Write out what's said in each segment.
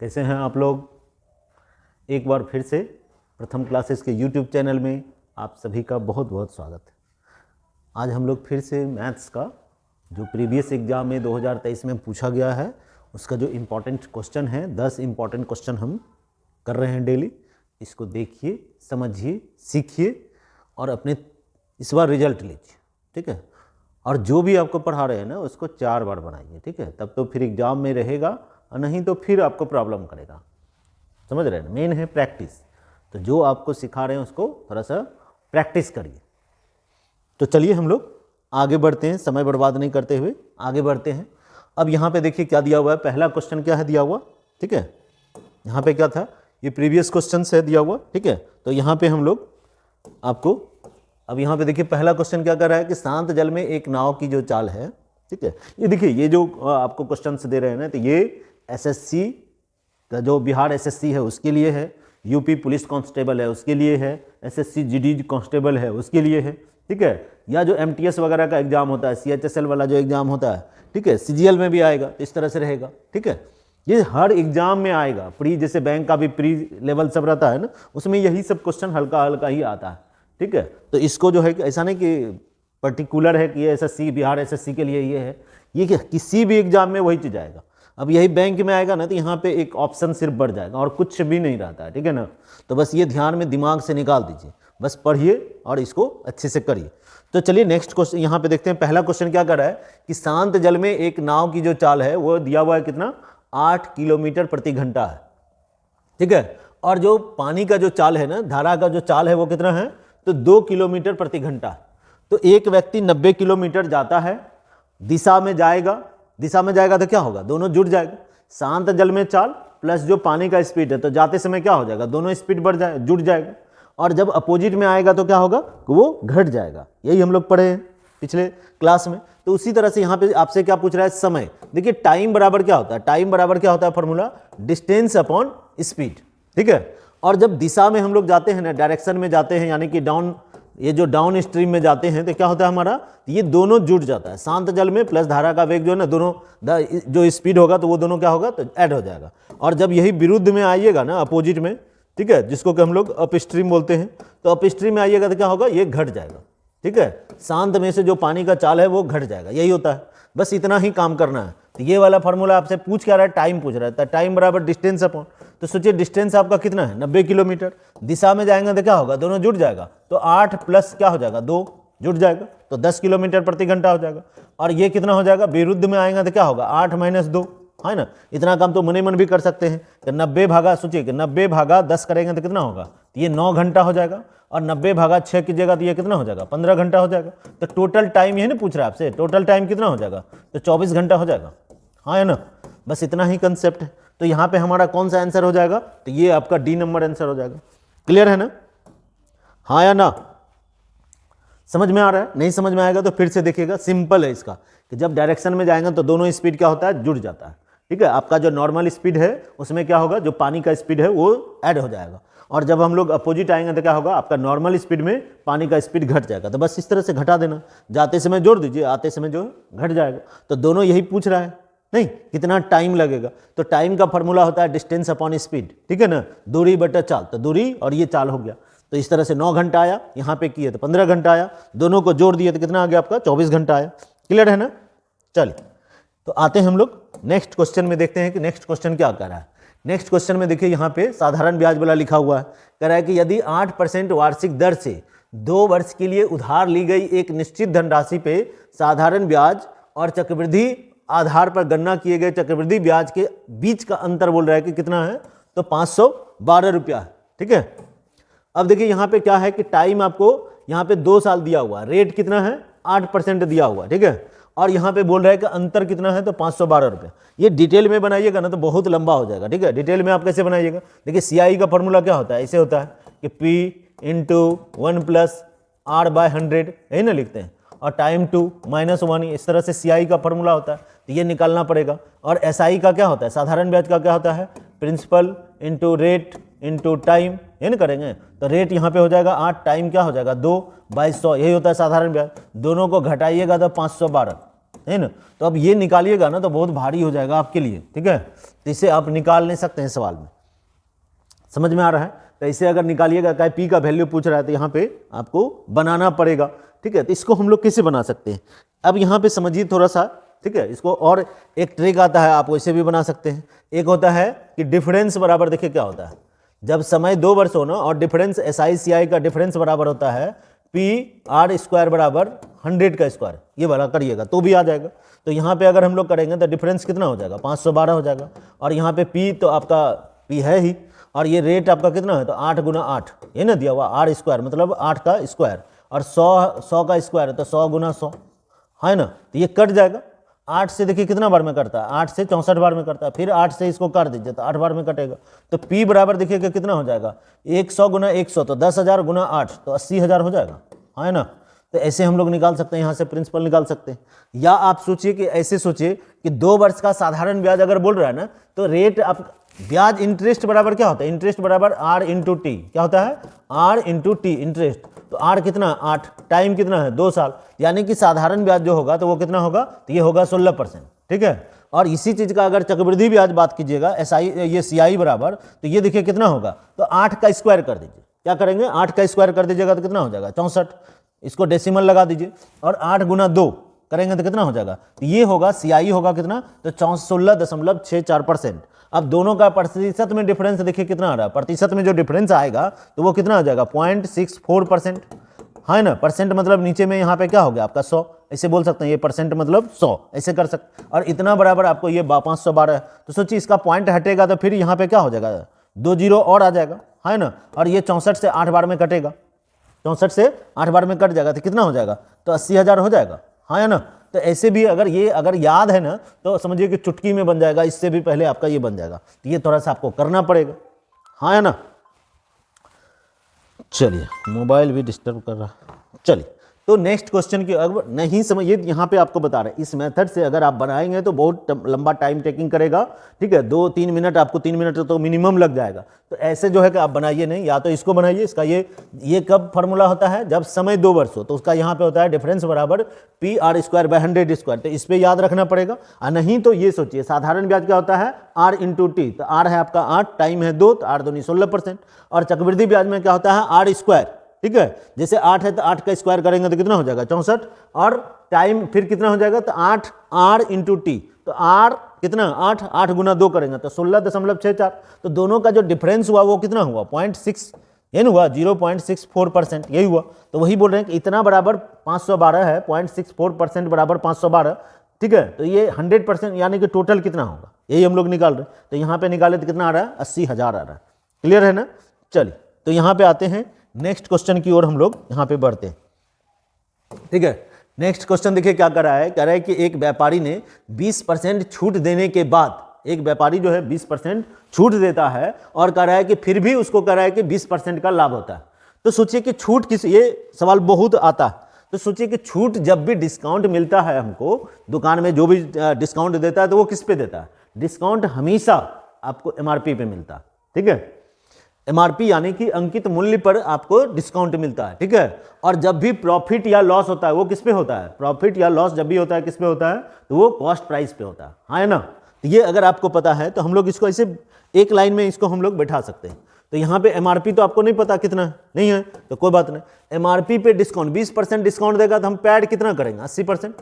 कैसे हैं आप लोग। एक बार फिर से प्रथम क्लासेस के यूट्यूब चैनल में आप सभी का बहुत बहुत स्वागत है। आज हम लोग फिर से मैथ्स का जो प्रीवियस एग्ज़ाम में 2023 में पूछा गया है उसका जो इम्पोर्टेंट क्वेश्चन है, 10 इम्पोर्टेंट क्वेश्चन हम कर रहे हैं डेली। इसको देखिए, समझिए, सीखिए और अपने इस बार रिजल्ट लीजिए, ठीक है। और जो भी आपको पढ़ा रहे हैं ना उसको 4 बार बनाइए, ठीक है। तब तो फिर एग्ज़ाम में रहेगा और नहीं तो फिर आपको प्रॉब्लम करेगा। समझ रहे हैं, मेन है प्रैक्टिस। तो जो आपको सिखा रहे हैं उसको थोड़ा सा प्रैक्टिस करिए। तो चलिए हम लोग आगे बढ़ते हैं, समय बर्बाद नहीं करते हुए आगे बढ़ते हैं। अब यहाँ पे देखिए क्या दिया हुआ है। पहला क्वेश्चन क्या है दिया हुआ, ठीक है। यहाँ पे क्या था, ये प्रीवियस क्वेश्चन से दिया हुआ, ठीक है। तो यहाँ पे हम लोग आपको अब यहाँ पे देखिए पहला क्वेश्चन क्या कर रहा है कि शांत जल में एक नाव की जो चाल है, ठीक है। ये देखिए, ये जो आपको क्वेश्चन दे रहे हैं ना, तो ये एसएससी का जो बिहार एसएससी है उसके लिए है, यूपी पुलिस कांस्टेबल है उसके लिए है, एसएससी जीडी कांस्टेबल है उसके लिए है, ठीक है। या जो एमटीएस वगैरह का एग्जाम होता है, सीएचएसएल वाला जो एग्जाम होता है, ठीक है, सीजीएल में भी आएगा, तो इस तरह से रहेगा, ठीक है। ये हर एग्जाम में आएगा। प्री जैसे बैंक का भी प्री लेवल सब रहता है ना, उसमें यही सब क्वेश्चन हल्का हल्का ही आता है, ठीक है। तो इसको जो है कि ऐसा नहीं कि पर्टिकुलर है कि ये एसएससी बिहार एसएससी के लिए ये है, ये किसी भी एग्जाम में वही चीज आएगा। अब यही बैंक में आएगा ना तो यहाँ पे एक ऑप्शन सिर्फ बढ़ जाएगा और कुछ भी नहीं रहता है, ठीक है ना। तो बस ये ध्यान में दिमाग से निकाल दीजिए, बस पढ़िए और इसको अच्छे से करिए। तो चलिए नेक्स्ट क्वेश्चन यहाँ पे देखते हैं। पहला क्वेश्चन क्या कर रहा है कि शांत जल में एक नाव की जो चाल है वो दिया हुआ है कितना, 8 किलोमीटर प्रति घंटा है, ठीक है। और जो पानी का जो चाल है ना, धारा का जो चाल है वो कितना है, तो 2 किलोमीटर प्रति घंटा। तो एक व्यक्ति 90 किलोमीटर जाता है, दिशा में जाएगा तो क्या होगा, दोनों जुड़ जाएगा। शांत जल में चाल प्लस जो पानी का स्पीड है, तो जाते समय क्या हो जाएगा, दोनों स्पीड जुड़ जाएगा। और जब अपोजिट में आएगा तो क्या होगा, वो घट जाएगा। यही हम लोग पढ़े हैं पिछले क्लास में। तो उसी तरह से यहाँ पे आपसे क्या पूछ रहा है, समय। देखिए टाइम बराबर क्या होता है, टाइम बराबर क्या होता है फॉर्मूला, डिस्टेंस अपॉन स्पीड, ठीक है। और जब दिशा में हम लोग जाते हैं ना, डायरेक्शन में जाते हैं, यानी कि डाउन, ये जो डाउन स्ट्रीम में जाते हैं तो क्या होता है हमारा, ये दोनों जुड़ जाता है। शांत जल में प्लस धारा का वेग जो है ना, दोनों जो स्पीड होगा तो वो दोनों क्या होगा, तो ऐड हो जाएगा। और जब यही विरुद्ध में आइएगा ना, अपोजिट में, ठीक है, जिसको कि हम लोग अप स्ट्रीम बोलते हैं, तो अप स्ट्रीम में आइएगा तो क्या होगा, ये घट जाएगा, ठीक है। शांत में से जो पानी का चाल है वो घट जाएगा, यही होता है। बस इतना ही काम करना है। तो ये वाला फॉर्मूला आपसे पूछ क्या रहा है, टाइम पूछ रहा है। टाइम बराबर डिस्टेंस अपॉन, तो सोचिए डिस्टेंस आपका कितना है, 90 किलोमीटर। दिशा में जाएंगे तो क्या होगा, दोनों जुड़ जाएगा, तो 8 प्लस क्या हो जाएगा, 2 जुड़ जाएगा, तो 10 किलोमीटर प्रति घंटा हो जाएगा। और ये कितना हो जाएगा, विरुद्ध में आएंगे तो क्या होगा, 8 माइनस 2, है ना। इतना काम तो मन भी कर सकते हैं कि 90 भागा, सोचिए कि 90 भागा 10 करेंगे तो कितना होगा, तो ये 9 घंटा हो जाएगा। और 90 भागा 6 कीजिएगा तो ये कितना हो जाएगा, 15 घंटा हो जाएगा। तो टोटल टाइम, यही ना पूछ रहा है आपसे, टोटल टाइम कितना हो जाएगा, तो 24 घंटा हो जाएगा, हाँ है ना। बस इतना ही कंसेप्ट है। तो यहाँ पे हमारा कौन सा आंसर हो जाएगा, तो ये आपका डी नंबर आंसर हो जाएगा। क्लियर है ना, हाँ या ना। समझ में आ रहा है, नहीं समझ में आएगा तो फिर से देखिएगा। सिंपल है इसका कि जब डायरेक्शन में जाएंगे तो दोनों स्पीड क्या होता है, जुड़ जाता है, ठीक है। आपका जो नॉर्मल स्पीड है उसमें क्या होगा, जो पानी का स्पीड है वो ऐड हो जाएगा। और जब हम लोग अपोजिट आएंगे तो क्या होगा, आपका नॉर्मल स्पीड में पानी का स्पीड घट जाएगा। तो बस इस तरह से घटा देना, जाते समय जोड़ दीजिए, आते समय जो घट जाएगा। तो दोनों यही पूछ रहा है, नहीं कितना टाइम लगेगा। तो टाइम का फॉर्मूला होता है डिस्टेंस अपॉन स्पीड, ठीक है ना, दूरी बटा चाल। तो दूरी और ये चाल हो गया। तो इस तरह से 9 घंटा आया, यहाँ पे किए तो 15 घंटा आया, दोनों को जोड़ दिए तो कितना आ गया आपका, 24 घंटा आया। क्लियर है ना। चलिए तो आते हैं हम लोग नेक्स्ट क्वेश्चन में, देखते हैं कि नेक्स्ट क्वेश्चन क्या कर रहा है। नेक्स्ट क्वेश्चन में देखिए यहाँ पे साधारण ब्याज वाला लिखा हुआ है। कह रहा है कि यदि 8% वार्षिक दर से 2 वर्ष के लिए उधार ली गई एक निश्चित धनराशि पे साधारण ब्याज और चक्रवृद्धि आधार पर गणना किए गए चक्रवृद्धि ब्याज के बीच का अंतर बोल रहा है कि कितना है, तो 512 रुपया है, ठीक है। अब देखिए यहाँ पे क्या है कि टाइम आपको यहाँ पे 2 साल दिया हुआ, रेट कितना है 8% दिया हुआ, ठीक है। और यहाँ पे बोल रहा है कि अंतर कितना है, तो 512 रुपये। ये डिटेल में बनाइएगा ना तो बहुत लंबा हो जाएगा, ठीक है। डिटेल में आप कैसे बनाइएगा, देखिए सीआई का फॉर्मूला क्या होता है, ऐसे होता है कि P × 1 + R/100, यही ना लिखते हैं। और टाइम 2 -1, इस तरह से सीआई का फॉर्मूला होता है, तो ये निकालना पड़ेगा। और एसआई का क्या होता है, साधारण ब्याज का क्या होता है, प्रिंसिपल × रेट × टाइम, ये ना करेंगे। तो रेट यहाँ पे हो जाएगा 8, टाइम क्या हो जाएगा 2/100, यही होता है साधारण ब्याज। दोनों को घटाइएगा तो 512, है ना। तो अब ये निकालिएगा ना तो बहुत भारी हो जाएगा आपके लिए, ठीक है। तो इसे आप निकाल नहीं सकते हैं सवाल में, समझ में आ रहा है। तो इसे अगर निकालिएगा, क्या पी का वैल्यू पूछ रहा है तो यहाँ पे आपको बनाना पड़ेगा, ठीक है। तो इसको हम लोग कैसे बना सकते हैं, अब यहाँ पे समझिए थोड़ा सा, ठीक है। इसको और एक ट्रिक आता है, आप वैसे भी बना सकते हैं। एक होता है कि डिफरेंस बराबर, देखिए क्या होता है, जब समय 2 वर्ष हो ना और डिफरेंस SI/CI का डिफरेंस बराबर होता है PR² बराबर 100 का स्क्वायर, ये वाला करिएगा तो भी आ जाएगा। तो यहाँ पे अगर हम लोग करेंगे तो डिफरेंस कितना हो जाएगा, 512 हो जाएगा। और यहाँ पे P तो आपका P है ही, और ये रेट आपका कितना है, तो 8 × 8, ये ना दिया हुआ R² मतलब 8 का स्क्वायर, और 100 का स्क्वायर है तो 100 × 100 है ना। तो ये कट जाएगा। 8 से देखिए कितना बार में करता है, 8 से 64 बार में करता है, फिर 8 से इसको काट दीजिए तो 8 बार में कटेगा। तो P बराबर देखिएगा कितना हो जाएगा, 100 × 100 तो 10,000 × 8 तो 80,000 हो जाएगा, है ना। तो ऐसे हम लोग निकाल सकते हैं, यहाँ से प्रिंसिपल निकाल सकते हैं। या आप सोचिए कि ऐसे सोचिए कि 2 वर्ष का साधारण ब्याज अगर बोल रहा है ना, तो रेट आप ब्याज इंटरेस्ट बराबर क्या होता है, इंटरेस्ट बराबर R × T, क्या होता है, R × T इंटरेस्ट। तो R कितना, 8, टाइम कितना है, 2 साल, यानी कि साधारण ब्याज जो होगा तो वो कितना होगा, तो ये होगा 16%, ठीक है। और इसी चीज का अगर चक्रवृद्धि ब्याज बात कीजिएगा, ये CI बराबर, तो ये देखिए कितना होगा, तो 8 का स्क्वायर कर दीजिए, क्या करेंगे, 8 का स्क्वायर कर दीजिएगा तो कितना हो जाएगा, 64, इसको डेसिमल लगा दीजिए, और 8 × 2 करेंगे तो कितना हो जाएगा, तो ये होगा CI होगा कितना, तो 16.64%। अब दोनों का प्रतिशत में डिफरेंस देखिए कितना आ रहा है, प्रतिशत में जो डिफरेंस आएगा तो वो कितना आ जाएगा, 0.64%, है ना। परसेंट मतलब नीचे में यहाँ पे क्या हो गया आपका 100, ऐसे बोल सकते हैं, ये परसेंट मतलब 100, ऐसे कर सकते। और इतना बराबर आपको ये 512 है, तो सोचिए इसका पॉइंट हटेगा तो फिर यहाँ पे क्या हो जाएगा, 2 जीरो और आ जाएगा, है ना। और ये 64 से 8 बार में कटेगा, 64 से 8 बार में कट जाएगा तो कितना हो जाएगा, तो 80,000 हो जाएगा, है ना। तो ऐसे भी अगर याद है ना तो समझिए कि चुटकी में बन जाएगा, इससे भी पहले आपका ये बन जाएगा। तो ये थोड़ा सा आपको करना पड़ेगा, हाँ है ना। चलिए, मोबाइल भी डिस्टर्ब कर रहा है। चलिए, तो नेक्स्ट क्वेश्चन की अगर नहीं समझिए, यहाँ पे आपको बता रहे हैं इस मेथड से अगर आप बनाएंगे तो बहुत लंबा टाइम टेकिंग करेगा, ठीक है। 2-3 मिनट, आपको 3 मिनट तो मिनिमम लग जाएगा। तो ऐसे जो है कि आप बनाइए नहीं, या तो इसको बनाइए, इसका ये कब फॉर्मूला होता है, जब समय 2 वर्ष हो, तो उसका यहाँ पे होता है डिफरेंस बराबर PR²/100², तो इस पर याद रखना पड़ेगा। और नहीं तो ये सोचिए, साधारण ब्याज क्या होता है, R × T, तो R है आपका 8, टाइम है 2, तो 8 दूनी 16%। और चक्रवृद्धि ब्याज में क्या होता है, R², ठीक है। जैसे 8 है तो 8 का स्क्वायर करेंगे तो कितना हो जाएगा, 64, और टाइम फिर कितना हो जाएगा, तो 8 R × T, तो R कितना, 8 × 2 करेंगे तो 16.64। तो दोनों का जो डिफरेंस हुआ वो कितना हुआ, 0.6 ये ना हुआ, 0.64%, यही हुआ। तो वही बोल रहे हैं कि इतना बराबर 512 है, 0.64% बराबर 512, ठीक है। तो ये 100% यानी कि टोटल कितना होगा, यही हम लोग निकाल रहे हैं। तो यहाँ पे निकाले तो कितना आ रहा है, 80,000 आ रहा है, क्लियर है ना। चलिए, तो यहाँ पे आते हैं नेक्स्ट क्वेश्चन की ओर, हम लोग यहाँ पे बढ़ते हैं, ठीक है। नेक्स्ट क्वेश्चन देखिए क्या कर रहा है, कह रहा है कि एक व्यापारी ने 20% छूट देने के बाद, एक व्यापारी जो है 20% छूट देता है और कह रहा है कि फिर भी उसको कह रहा है कि 20% का लाभ होता है। तो सोचिए कि छूट किस, ये सवाल बहुत आता है। तो सोचिए कि छूट जब भी डिस्काउंट मिलता है हमको, दुकान में जो भी डिस्काउंट देता है तो वो किस पे देता है, डिस्काउंट हमेशा आपको MRP पे मिलता है, ठीक है। MRP यानी कि अंकित मूल्य पर आपको डिस्काउंट मिलता है, ठीक है। और जब भी प्रॉफिट या लॉस होता है वो किस पे होता है, प्रॉफिट या लॉस जब भी होता है किस पे होता है, तो वो कॉस्ट प्राइस पे होता है ना। तो ये अगर आपको पता है तो हम लोग इसको ऐसे एक लाइन में इसको हम लोग बैठा सकते हैं। तो यहाँ पे MRP तो आपको नहीं पता कितना है, नहीं है तो कोई बात नहीं। MRP पे डिस्काउंट 20% डिस्काउंट देगा तो हम पैड कितना करेंगे, 80%,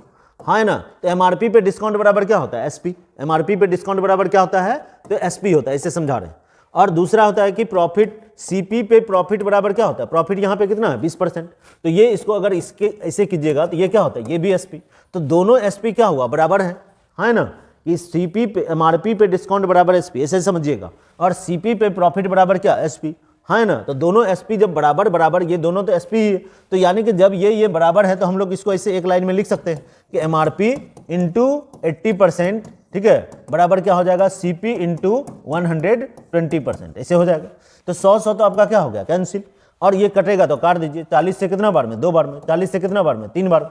हाँ है ना। तो MRP पे डिस्काउंट बराबर क्या होता है, SP। MRP पे डिस्काउंट बराबर क्या होता है, तो SP होता है, इसे समझा रहे हैं। और दूसरा होता है कि प्रॉफिट, CP पे प्रॉफिट बराबर क्या होता है, प्रॉफिट यहाँ पे कितना है, 20%। तो ये इसको अगर इसके ऐसे कीजिएगा तो ये क्या होता है, ये भी SP। तो दोनों SP क्या हुआ, बराबर है ना। कि CP पे MRP पे डिस्काउंट बराबर SP, ऐसे समझिएगा। और CP पे प्रॉफिट बराबर क्या, SP, है ना। तो दोनों SP जब बराबर बराबर, ये दोनों तो SP ही है, तो यानी कि जब ये बराबर है तो हम लोग इसको ऐसे एक लाइन में लिख सकते हैं कि MRP × 80%, ठीक है, बराबर क्या हो जाएगा, CP × 120%, ऐसे हो जाएगा। तो 100 तो आपका क्या हो गया, कैंसिल। और ये कटेगा तो काट दीजिए, 40 से कितना बार में, 2 बार में, 40 से कितना बार में, 3 बार,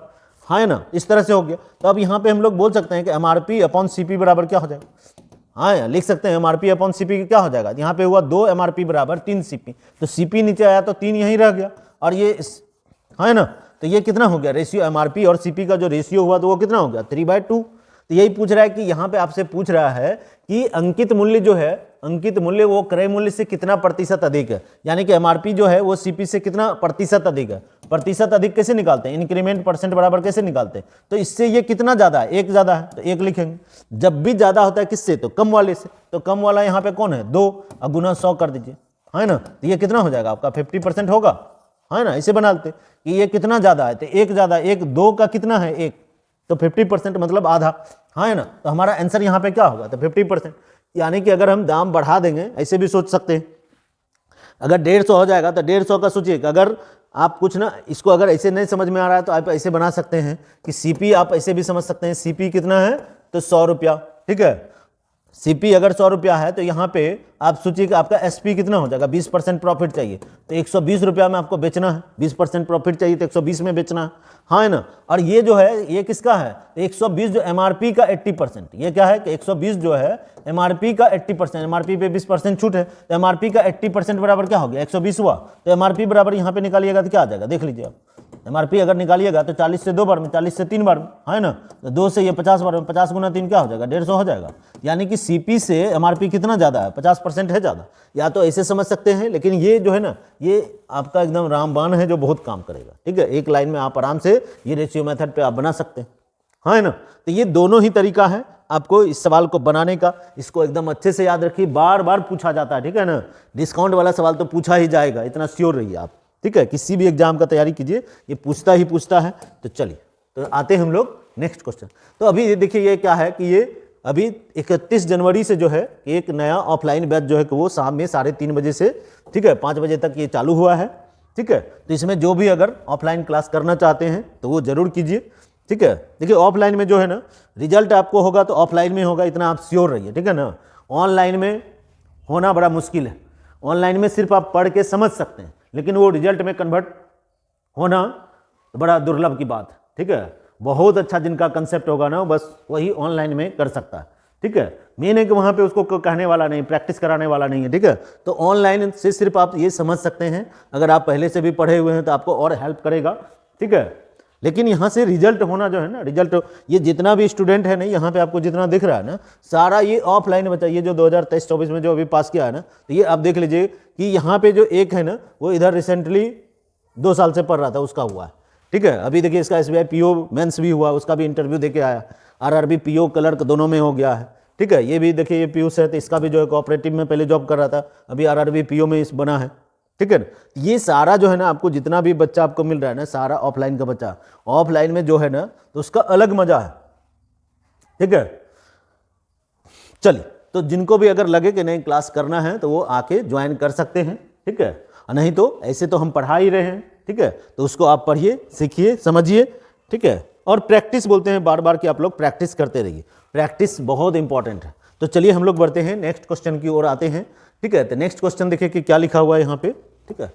हाँ ना, इस तरह से हो गया। तो अब यहाँ पे हम लोग बोल सकते हैं कि MRP/CP बराबर क्या हो जाएगा, हाँ लिख सकते हैं MRP/CP क्या हो जाएगा। यहाँ पे हुआ 2 MRP बराबर 3 CP, तो CP नीचे आया तो 3 यहीं रह गया, और ये है ना, तो ये कितना हो गया रेशियो, एमआरपी और सीपी का जो रेशियो हुआ तो वो कितना हो गया 3/2। तो यही पूछ रहा है कि यहाँ पे आपसे पूछ रहा है कि अंकित मूल्य जो है, अंकित मूल्य वो क्रय मूल्य से कितना प्रतिशत अधिक है, यानी कि एमआरपी जो है वो सीपी से कितना प्रतिशत अधिक है। प्रतिशत अधिक कैसे निकालते हैं, इंक्रीमेंट परसेंट बराबर कैसे निकालते हैं, तो इससे ये कितना ज्यादा है, एक ज्यादा है तो एक लिखेंगे। जब भी ज्यादा होता है किससे, तो कम वाले से, तो कम वाला यहाँ पे कौन है 2, और गुना 100 कर दीजिए, है ना। तो ये कितना हो जाएगा आपका 50% होगा, है ना। इसे बनाते कि ये कितना ज्यादा है, तो एक ज्यादा, एक 2 का कितना है 1, तो 50% मतलब आधा, हाँ है ना। तो हमारा आंसर यहाँ पे क्या होगा, तो 50%। यानी कि अगर हम दाम बढ़ा देंगे, ऐसे भी सोच सकते हैं, अगर 150 हो जाएगा तो 150 का सोचिए कि अगर आप कुछ ना इसको अगर ऐसे नहीं समझ में आ रहा है तो आप ऐसे बना सकते हैं कि सीपी आप ऐसे भी समझ सकते हैं, सीपी कितना है तो 100 रुपया, ठीक है। सीपी अगर 100 रुपया है तो यहाँ पे आप सोचिए कि आपका एसपी कितना हो जाएगा, 20% प्रॉफिट चाहिए तो 120 रुपया में आपको बेचना है, 20% प्रॉफिट चाहिए तो 120 में बेचना है, हाँ है ना। और ये जो है ये किसका है, 120 जो एमआरपी का 80%, ये क्या है कि 120 जो है एमआरपी का 80%, एमआरपी पे 20% छूट है तो एमआरपी का 80% बराबर क्या हो गया 120 हुआ। तो एमआरपी बराबर यहाँ पे निकालिएगा तो क्या आ जाएगा, देख लीजिए आप, एमआरपी अगर निकालिएगा तो 40 से 2 बार में, 40 से 3 बार में, है ना। तो 2 से ये 50 बार में, 50 गुना 3 क्या हो जाएगा 150 हो जाएगा। यानी कि सीपी से एमआरपी कितना ज़्यादा है, 50% है ज़्यादा। या तो ऐसे समझ सकते हैं, लेकिन ये जो है ना ये आपका एकदम रामबाण है जो बहुत काम करेगा, ठीक है। एक लाइन में आप आराम से ये रेशियो मेथड पे आप बना सकते हैं, है ना। तो ये दोनों ही तरीका है आपको इस सवाल को बनाने का। इसको एकदम अच्छे से याद रखिए, बार बार पूछा जाता है, ठीक है ना। डिस्काउंट वाला सवाल तो पूछा ही जाएगा, इतना श्योर रहिए आप, ठीक है। किसी भी एग्जाम का तैयारी कीजिए, ये पूछता ही पूछता है। तो चलिए तो आते हैं हम लोग नेक्स्ट क्वेश्चन। तो अभी ये देखिए ये क्या है कि ये अभी 31 जनवरी से जो है एक नया ऑफलाइन बैच जो है कि वो शाम में 3:30 बजे से, ठीक है, 5 बजे तक ये चालू हुआ है, ठीक है। तो इसमें जो भी अगर ऑफलाइन क्लास करना चाहते हैं तो वो जरूर कीजिए, ठीक है। देखिए ऑफलाइन में जो है ना रिजल्ट आपको होगा तो ऑफलाइन में होगा, इतना आप श्योर रहिए, ठीक है ना। ऑनलाइन में होना बड़ा मुश्किल है, ऑनलाइन में सिर्फ आप पढ़ के समझ सकते हैं, लेकिन वो रिजल्ट में कन्वर्ट होना बड़ा दुर्लभ की बात है, ठीक है। बहुत अच्छा जिनका कंसेप्ट होगा ना बस वही ऑनलाइन में कर सकता है, ठीक है। मेन है कि वहाँ पे उसको कहने वाला नहीं, प्रैक्टिस कराने वाला नहीं है, ठीक है। तो ऑनलाइन से सिर्फ आप ये समझ सकते हैं, अगर आप पहले से भी पढ़े हुए हैं तो आपको और हेल्प करेगा, ठीक है। लेकिन यहाँ से रिजल्ट होना जो है ना, रिजल्ट ये जितना भी स्टूडेंट है ना यहाँ पे आपको जितना दिख रहा है ना सारा ये ऑफलाइन बचा, ये जो 2023-24 में जो अभी पास किया है ना, तो ये आप देख लीजिए कि यहाँ पे जो एक है ना वो इधर रिसेंटली 2 साल से पढ़ रहा था उसका हुआ है, ठीक है। अभी देखिए इसका SBI PO मेंस भी हुआ, उसका भी इंटरव्यू देके आया, RRB PO क्लर्क दोनों में हो गया है, ठीक है। ये भी देखिए ये पीयूष है तो इसका भी जो है कोऑपरेटिव में पहले जॉब कर रहा था, अभी RRB PO में इस बना है, ठीक है। ये सारा जो है ना आपको जितना भी बच्चा आपको मिल रहा है ना सारा ऑफलाइन का बच्चा, ऑफलाइन में जो है ना तो उसका अलग मजा है, ठीक है। चलिए तो जिनको भी अगर लगे कि नहीं क्लास करना है तो वो आके ज्वाइन कर सकते हैं, ठीक है। नहीं तो ऐसे तो हम पढ़ा ही रहे हैं, ठीक है। तो उसको आप पढ़िए, सीखिए, समझिए, ठीक है। और प्रैक्टिस बोलते हैं बार बार कि आप लोग प्रैक्टिस करते रहिए, प्रैक्टिस बहुत इंपॉर्टेंट है। तो चलिए हम लोग बढ़ते हैं नेक्स्ट क्वेश्चन की ओर आते हैं, ठीक है। तो नेक्स्ट क्वेश्चन देखिए कि क्या लिखा हुआ है यहाँ पे, ठीक है।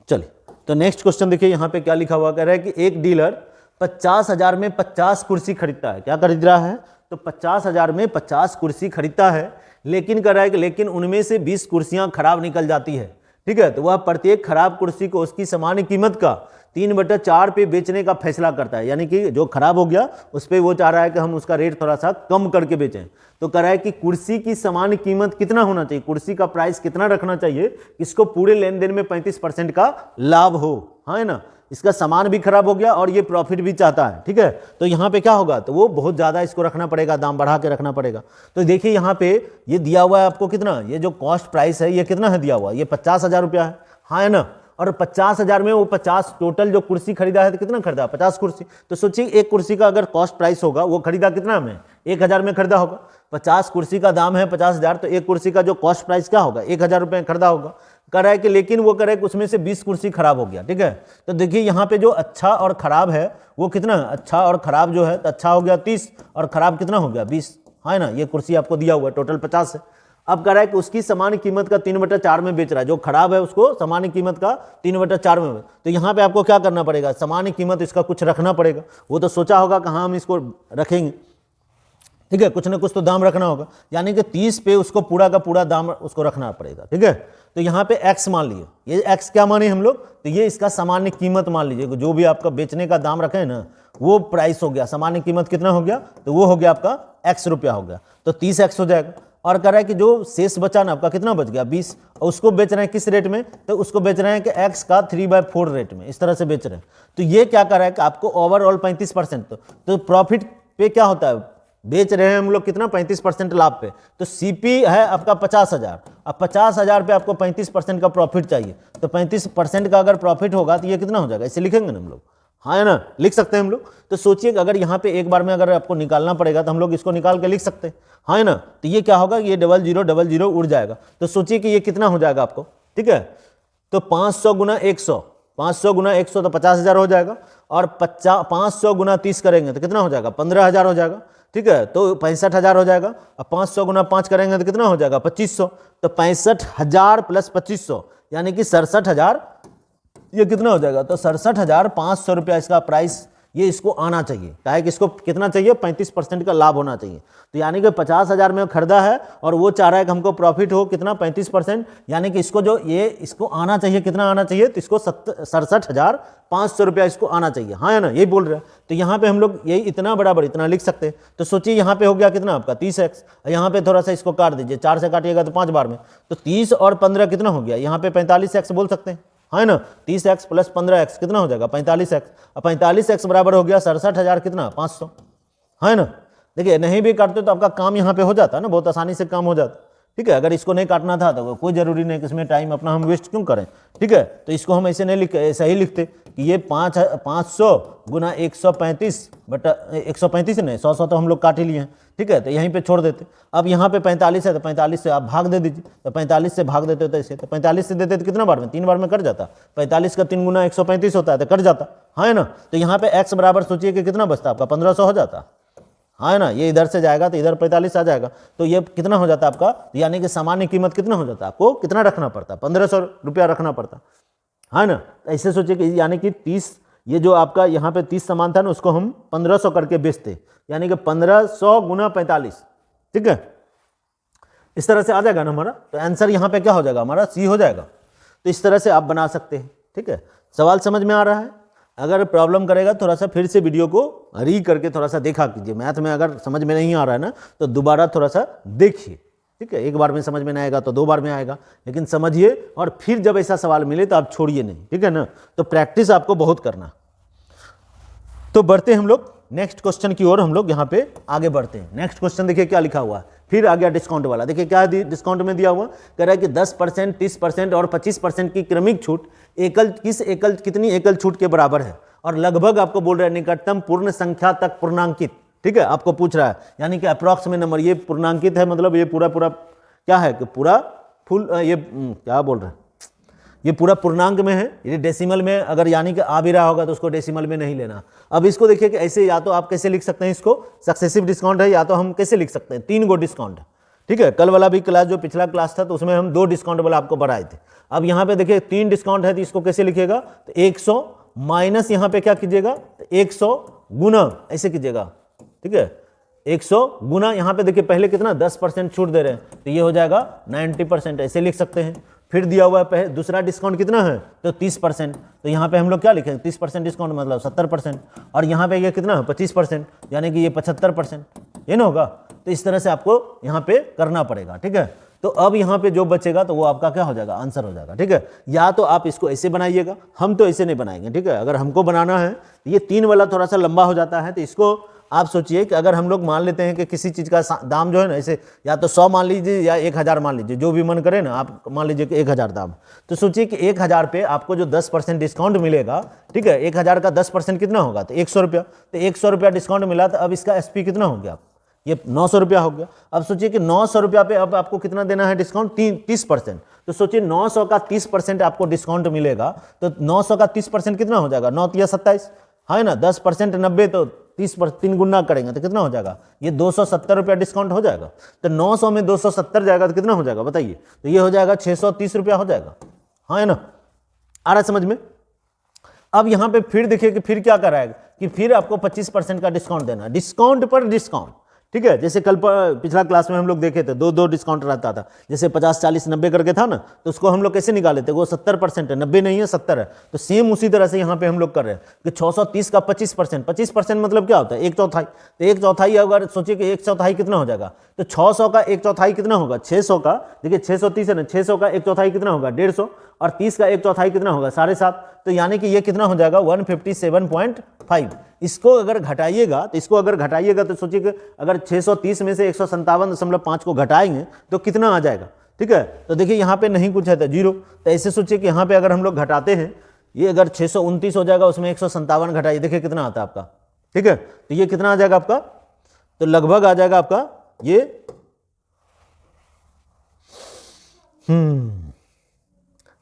चलिए तो नेक्स्ट क्वेश्चन देखिए यहाँ पे क्या लिखा हुआ, कह रहा है कि एक डीलर 50,000 में 50 कुर्सी खरीदता है, क्या खरीद रहा है तो 50,000 में 50 कुर्सी खरीदता है, लेकिन कह रहा है कि लेकिन उनमें से 20 कुर्सियां खराब निकल जाती है, ठीक है। तो वह प्रत्येक खराब कुर्सी को उसकी सामान्य कीमत का 3/4 पे बेचने का फैसला करता है, यानी कि जो खराब हो गया उस पर वो चाह रहा है कि हम उसका रेट थोड़ा सा कम करके बेचें। तो कह रहा है कि कुर्सी की सामान्य कीमत कितना होना चाहिए, कुर्सी का प्राइस कितना रखना चाहिए, इसको पूरे लेन देन में 35% का लाभ हो, हाँ है ना। इसका सामान भी खराब हो गया और ये प्रॉफिट भी चाहता है, ठीक है। तो यहाँ पे क्या होगा तो वो बहुत ज़्यादा इसको रखना पड़ेगा, दाम बढ़ा के रखना पड़ेगा। तो देखिए यहाँ पे ये दिया हुआ है आपको कितना, ये जो कॉस्ट प्राइस है ये कितना है दिया हुआ, ये 50,000 रुपया है, हाँ है ना। और 50,000 में वो 50 टोटल जो कुर्सी खरीदा है तो कितना खरीदा 50 कुर्सी। तो सोचिए एक कुर्सी का अगर कॉस्ट प्राइस होगा वो खरीदा कितना में 1,000 में खरीदा होगा, 50 कुर्सी का दाम है 50,000, तो एक कुर्सी का जो कॉस्ट प्राइस क्या होगा 1,000 रुपये खरीदा होगा। कह रहा है कि लेकिन वो कह रहा है कि उसमें से 20 कुर्सी खराब हो गया, ठीक है। तो देखिए यहाँ पे जो अच्छा और खराब है वो कितना, अच्छा और खराब जो है तो अच्छा हो गया 30 और खराब कितना हो गया 20, है ना। ये कुर्सी आपको दिया हुआ है टोटल 50 है। अब कह रहा है कि उसकी सामान्य कीमत का 3/4 में बेच रहा है, जो खराब है उसको सामान्य कीमत का 3/4 में। तो यहाँ पे आपको क्या करना पड़ेगा, सामान्य कीमत इसका कुछ रखना पड़ेगा। वो तो सोचा होगा कि हाँ हम इसको रखेंगे, ठीक है, कुछ ना कुछ तो दाम रखना होगा, यानी कि 30 पे उसको पूरा का पूरा दाम उसको रखना पड़ेगा। ठीक है, तो यहाँ पे x मान लिए, ये x क्या माने हम लोग, तो ये इसका सामान्य कीमत मान लीजिए, जो भी आपका बेचने का दाम रखे ना वो प्राइस हो गया, सामान्य कीमत कितना हो गया, तो वो हो गया आपका x रुपया हो गया, तो 30x हो जाएगा। और कह रहा है कि जो शेष बचा ना आपका कितना बच गया 20, और उसको बेच रहे हैं किस रेट में, तो उसको बेच रहे हैं कि x का 3/4 रेट में, इस तरह से बेच रहे हैं। तो ये क्या कर रहा है कि आपको ओवरऑल 35%, तो प्रॉफिट पे क्या होता है, बेच रहे हैं हम लोग कितना 35% लाभ पे, तो सीपी है आपका 50,000, अब 50,000 पे आपको 35% का प्रॉफिट चाहिए, तो 35% का अगर प्रॉफिट होगा तो ये कितना हो जाएगा, इसे लिखेंगे ना हम लोग, हाँ है ना, लिख सकते हैं हम लोग। तो सोचिए कि अगर यहाँ पे एक बार में अगर आपको निकालना पड़ेगा तो हम लोग इसको निकाल के लिख सकते हैं, हाँ है ना, तो ये क्या होगा, ये 0000 उड़ जाएगा। तो सोचिए कि ये कितना हो जाएगा आपको, ठीक है, तो 500 गुना 100, 500 गुना 100 तो 50,000 हो जाएगा, और 500 गुना 30 करेंगे तो कितना हो जाएगा, 15,000 हो जाएगा। ठीक है, तो 65,000 हो जाएगा। अब 500 गुना 5 करेंगे तो कितना हो जाएगा, 2500, तो 65,000 प्लस 2500 यानी कि 67,000, ये कितना हो जाएगा, तो 67,500 रुपया इसका प्राइस, ये इसको आना चाहिए। क्या है कि इसको कितना चाहिए, 35% का लाभ होना चाहिए। तो यानी कि 50,000 में खरीदा है और वो चाह रहा है कि हमको प्रॉफिट हो कितना, 35%, यानी कि इसको जो ये इसको आना चाहिए, कितना आना चाहिए, तो इसको 67,500 रुपया इसको आना चाहिए, हाँ है ना, यही बोल रहे हैं। तो यहाँ पे हम लोग यही इतना बराबर इतना लिख सकते हैं। तो सोचिए यहाँ पे हो गया कितना आपका 30x, यहाँ पे थोड़ा सा इसको काट दीजिए, 4 से काटिएगा तो 5 बार में, तो 30 और 15 कितना हो गया, यहाँ पे 45x बोल सकते हैं, है ना, 30x प्लस 15x कितना हो जाएगा 45x, अब 45x बराबर हो गया 67,000 कितना 500, है ना। देखिए नहीं भी काटते तो आपका काम यहाँ पे हो जाता है ना, बहुत आसानी से काम हो जाता। ठीक है, अगर इसको नहीं काटना था तो कोई जरूरी नहीं कि इसमें टाइम अपना हम वेस्ट क्यों करें। ठीक है, तो इसको हम ऐसे नहीं लिख, ऐसा ही लिखते कि ये 500 गुना 135 बटा 135 नहीं 100 तो हम लोग काट ही लिए हैं। ठीक है, तो यहीं पे छोड़ देते। अब यहाँ पे 45 है तो 45 से आप भाग दे दीजिए, तो 45 से भाग देते तो ऐसे, तो 45 से देते तो कितना बार में, 3 बार में कट जाता, 45 का 3 गुना 135 होता है तो कट जाता, है ना। तो यहाँ पे x बराबर सोचिए कि कितना बचता आपका 1500 हो जाता, हाँ ना, ये इधर से जाएगा तो इधर 45 आ जाएगा, तो ये कितना हो जाता आपका, यानी कि सामान्य कीमत कितना हो जाता, आपको कितना रखना पड़ता, 1500 रुपया रखना पड़ता, है ना। ऐसे सोचिए कि यानी कि 30, ये जो आपका यहाँ पे 30 सामान था ना उसको हम 1500 करके बेचते, यानी कि 1500 गुना 45। ठीक है, इस तरह से आ जाएगा ना हमारा, तो आंसर यहाँ पे क्या हो जाएगा हमारा, सी हो जाएगा। तो इस तरह से आप बना सकते हैं। ठीक है, सवाल समझ में आ रहा है। अगर प्रॉब्लम करेगा थोड़ा सा फिर से वीडियो को री करके थोड़ा सा देखा कीजिए। मैथ में अगर समझ में नहीं आ रहा है ना तो दोबारा थोड़ा सा देखिए। ठीक है, एक बार में समझ में नहीं आएगा तो 2 बार में आएगा, लेकिन समझिए और फिर जब ऐसा सवाल मिले तो आप छोड़िए नहीं। ठीक है ना, तो प्रैक्टिस आपको बहुत करना। तो बढ़ते हैं हम लोग नेक्स्ट क्वेश्चन की ओर, हम लोग यहाँ पे आगे बढ़ते हैं। नेक्स्ट क्वेश्चन देखिए क्या लिखा हुआ है, फिर आ गया डिस्काउंट वाला। देखिए क्या डिस्काउंट में दिया हुआ, कह रहा है कि 10%, 30% और 25% की क्रमिक छूट कितनी एकल छूट के बराबर है, और लगभग आपको बोल रहा है निकटतम पूर्ण संख्या तक पूर्णांकित। ठीक है, आपको पूछ रहा है, यानी कि अप्रॉक्स में नंबर, ये पूर्णांकित है मतलब ये पूरा क्या है कि पूरा फुल, ये क्या बोल रहे हैं, ये पूरा पूर्णांक में है, ये डेसिमल में अगर यानी कि आ भी रहा होगा तो उसको डेसिमल में नहीं लेना। अब इसको देखिए कि ऐसे या तो आप कैसे लिख सकते हैं, इसको सक्सेसिव डिस्काउंट है, या तो हम कैसे लिख सकते हैं 3 गो डिस्काउंट है। ठीक है, कल वाला भी क्लास जो पिछला क्लास था तो उसमें हम 2 डिस्काउंट वाला आपको बढ़ाए थे। अब यहाँ पे देखिए 3 डिस्काउंट है तो इसको कैसे लिखेगा, तो 100 माइनस यहाँ पे क्या कीजिएगा, तो 100 गुना ऐसे कीजिएगा। ठीक है, 100 गुना यहाँ पे देखिए पहले कितना 10% छूट दे रहे हैं तो ये हो जाएगा 90%, ऐसे लिख सकते हैं। फिर दिया हुआ है दूसरा डिस्काउंट कितना है, तो 30%, तो यहाँ पे हम लोग क्या लिखेंगे 30% डिस्काउंट मतलब 70%, और यहाँ पे ये कितना है 25%, यानी कि ये 75%, ये ना होगा। तो इस तरह से आपको यहाँ पे करना पड़ेगा। ठीक है, तो अब यहाँ पे जो बचेगा तो वो आपका क्या हो जाएगा, आंसर हो जाएगा। ठीक है, या तो आप इसको ऐसे बनाइएगा, हम तो ऐसे नहीं बनाएंगे। ठीक है, अगर हमको बनाना है तो ये 3 वाला थोड़ा सा लंबा हो जाता है, तो इसको आप सोचिए कि अगर हम लोग मान लेते हैं कि किसी चीज़ का दाम जो है ना ऐसे या तो 100 मान लीजिए या 1000 मान लीजिए, जो भी मन करे ना आप मान लीजिए कि 1000 दाम, तो सोचिए कि 1000 पे आपको जो 10% डिस्काउंट मिलेगा। ठीक है, 1000 का 10% कितना होगा, तो 100 रुपया, तो 100 रुपया डिस्काउंट मिला तो अब इसका एसपी कितना हो गया, ये 900 रुपया हो गया। अब सोचिए कि 900 रुपया पे अब आपको कितना देना है डिस्काउंट, 30%, तो सोचिए 900 का 30% आपको डिस्काउंट मिलेगा, तो 900 का 30% कितना हो जाएगा, 9 या 27, है ना, 10% 90, तो 3 गुना करेंगे तो कितना हो जाएगा, ये 270 रुपया डिस्काउंट हो जाएगा। तो 900 में 270 जाएगा तो कितना हो जाएगा बताइए, तो ये हो जाएगा 630 रुपया हो जाएगा, हाँ है ना, आ रहा है समझ में। अब यहाँ पे फिर देखिए कि फिर क्या कराएगा कि फिर आपको 25% का डिस्काउंट देना है, डिस्काउंट पर डिस्काउंट। ठीक है। जैसे कल पिछला क्लास में हम लोग देखे थे दो दो डिस्काउंट रहता था, जैसे 50 40 90 करके था ना, तो उसको हम लोग कैसे निकाले थे, वो 70% है, 90 नहीं है 70 है। तो सेम उसी तरह से यहाँ पे हम लोग कर रहे हैं कि 630 का 25%, 25% मतलब क्या होता है, 1/4। तो 1/4 अगर सोचिए कि 1/4 कितना हो जाएगा, तो 600 का 1/4 कितना होगा, 600 का, देखिए 630 है ना, 600 का 1/4 कितना होगा, 150, और 30 का 1/4 कितना होगा, 7.5। तो यानी कि ये कितना हो जाएगा, 157.5। इसको अगर घटाइएगा तो सोचिए कि अगर 630 में से 157.5 को घटाएंगे तो कितना आ जाएगा, ठीक है। तो देखिए यहाँ पे नहीं कुछ है तो 0। तो ऐसे सोचिए कि यहाँ पे अगर हम लोग घटाते हैं, ये अगर 629 हो जाएगा, उसमें 157 घटाइए, देखिए कितना आता है आपका, ठीक है। तो ये कितना आ जाएगा आपका, तो लगभग आ जाएगा आपका ये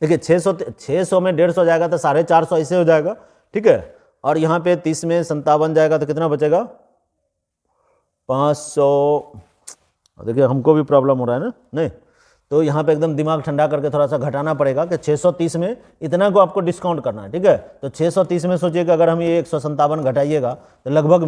देखिए 600 में 150 जाएगा तो 450 ऐसे हो जाएगा, ठीक है। और यहाँ पे 30 में 57 जाएगा तो कितना बचेगा, 500। देखिए हमको भी प्रॉब्लम हो रहा है ना, नहीं तो यहाँ पे एकदम दिमाग ठंडा करके थोड़ा सा घटाना पड़ेगा कि 630 में इतना को आपको डिस्काउंट करना है, ठीक है। तो 630 में सोचिए कि अगर हम ये 157 घटाइएगा तो लगभग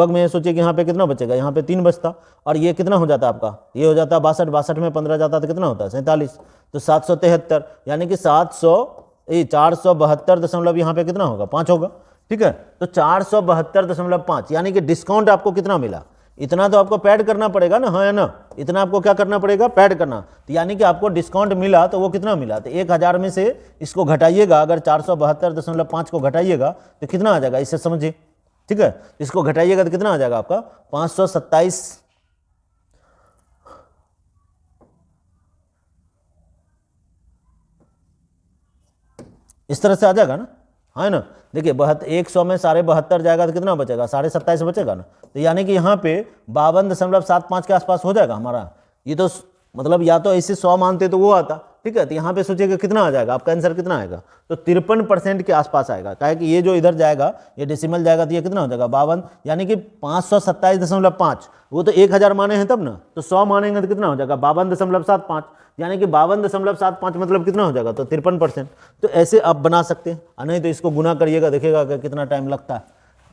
में सोचिए कि यहाँ पे कितना बचेगा, यहाँ पे 3 बचता, और ये कितना हो जाता आपका, ये हो जाता 62 में 15 जाता तो कितना होता है, 47। तो 773, यानी कि 472 दशमलव यहाँ पे कितना होगा, 5 होगा, ठीक है। तो 472.5, यानी कि डिस्काउंट आपको कितना मिला, इतना तो आपको पैड करना पड़ेगा ना, हाँ है ना, इतना आपको क्या करना पड़ेगा, पैड करना। तो यानी कि आपको डिस्काउंट मिला तो वो कितना मिला, तो 1000 में से इसको घटाइएगा, अगर 472.5 को घटाइएगा तो कितना आ जाएगा, इससे समझिए, ठीक है। इसको घटाइएगा तो कितना आ जाएगा आपका 527, इस तरह से आ जाएगा ना, है ना। देखिए 100 में 72.5 जाएगा तो कितना बचेगा, 27.5 बचेगा ना। तो यानी कि यहाँ पे 52.75 के आसपास हो जाएगा हमारा। ये तो मतलब या तो ऐसे 100 मानते तो वो आता, ठीक है। तो यहाँ पे सोचिएगा कितना आ जाएगा, आपका आंसर कितना आएगा, तो 53% के आसपास आएगा। क्या है कि ये जो इधर जाएगा, ये डेसिमल जाएगा तो ये कितना हो जाएगा 52, यानी कि 527.5। वो तो 1000 माने हैं तब ना, तो 100 मानेंगे तो कितना हो जाएगा 52.75, यानी कि 52.75 मतलब कितना हो जाएगा, तो 53%। तो ऐसे आप बना सकते हैं, नहीं तो इसको गुना करिएगा, देखिएगा कि कितना टाइम लगता है,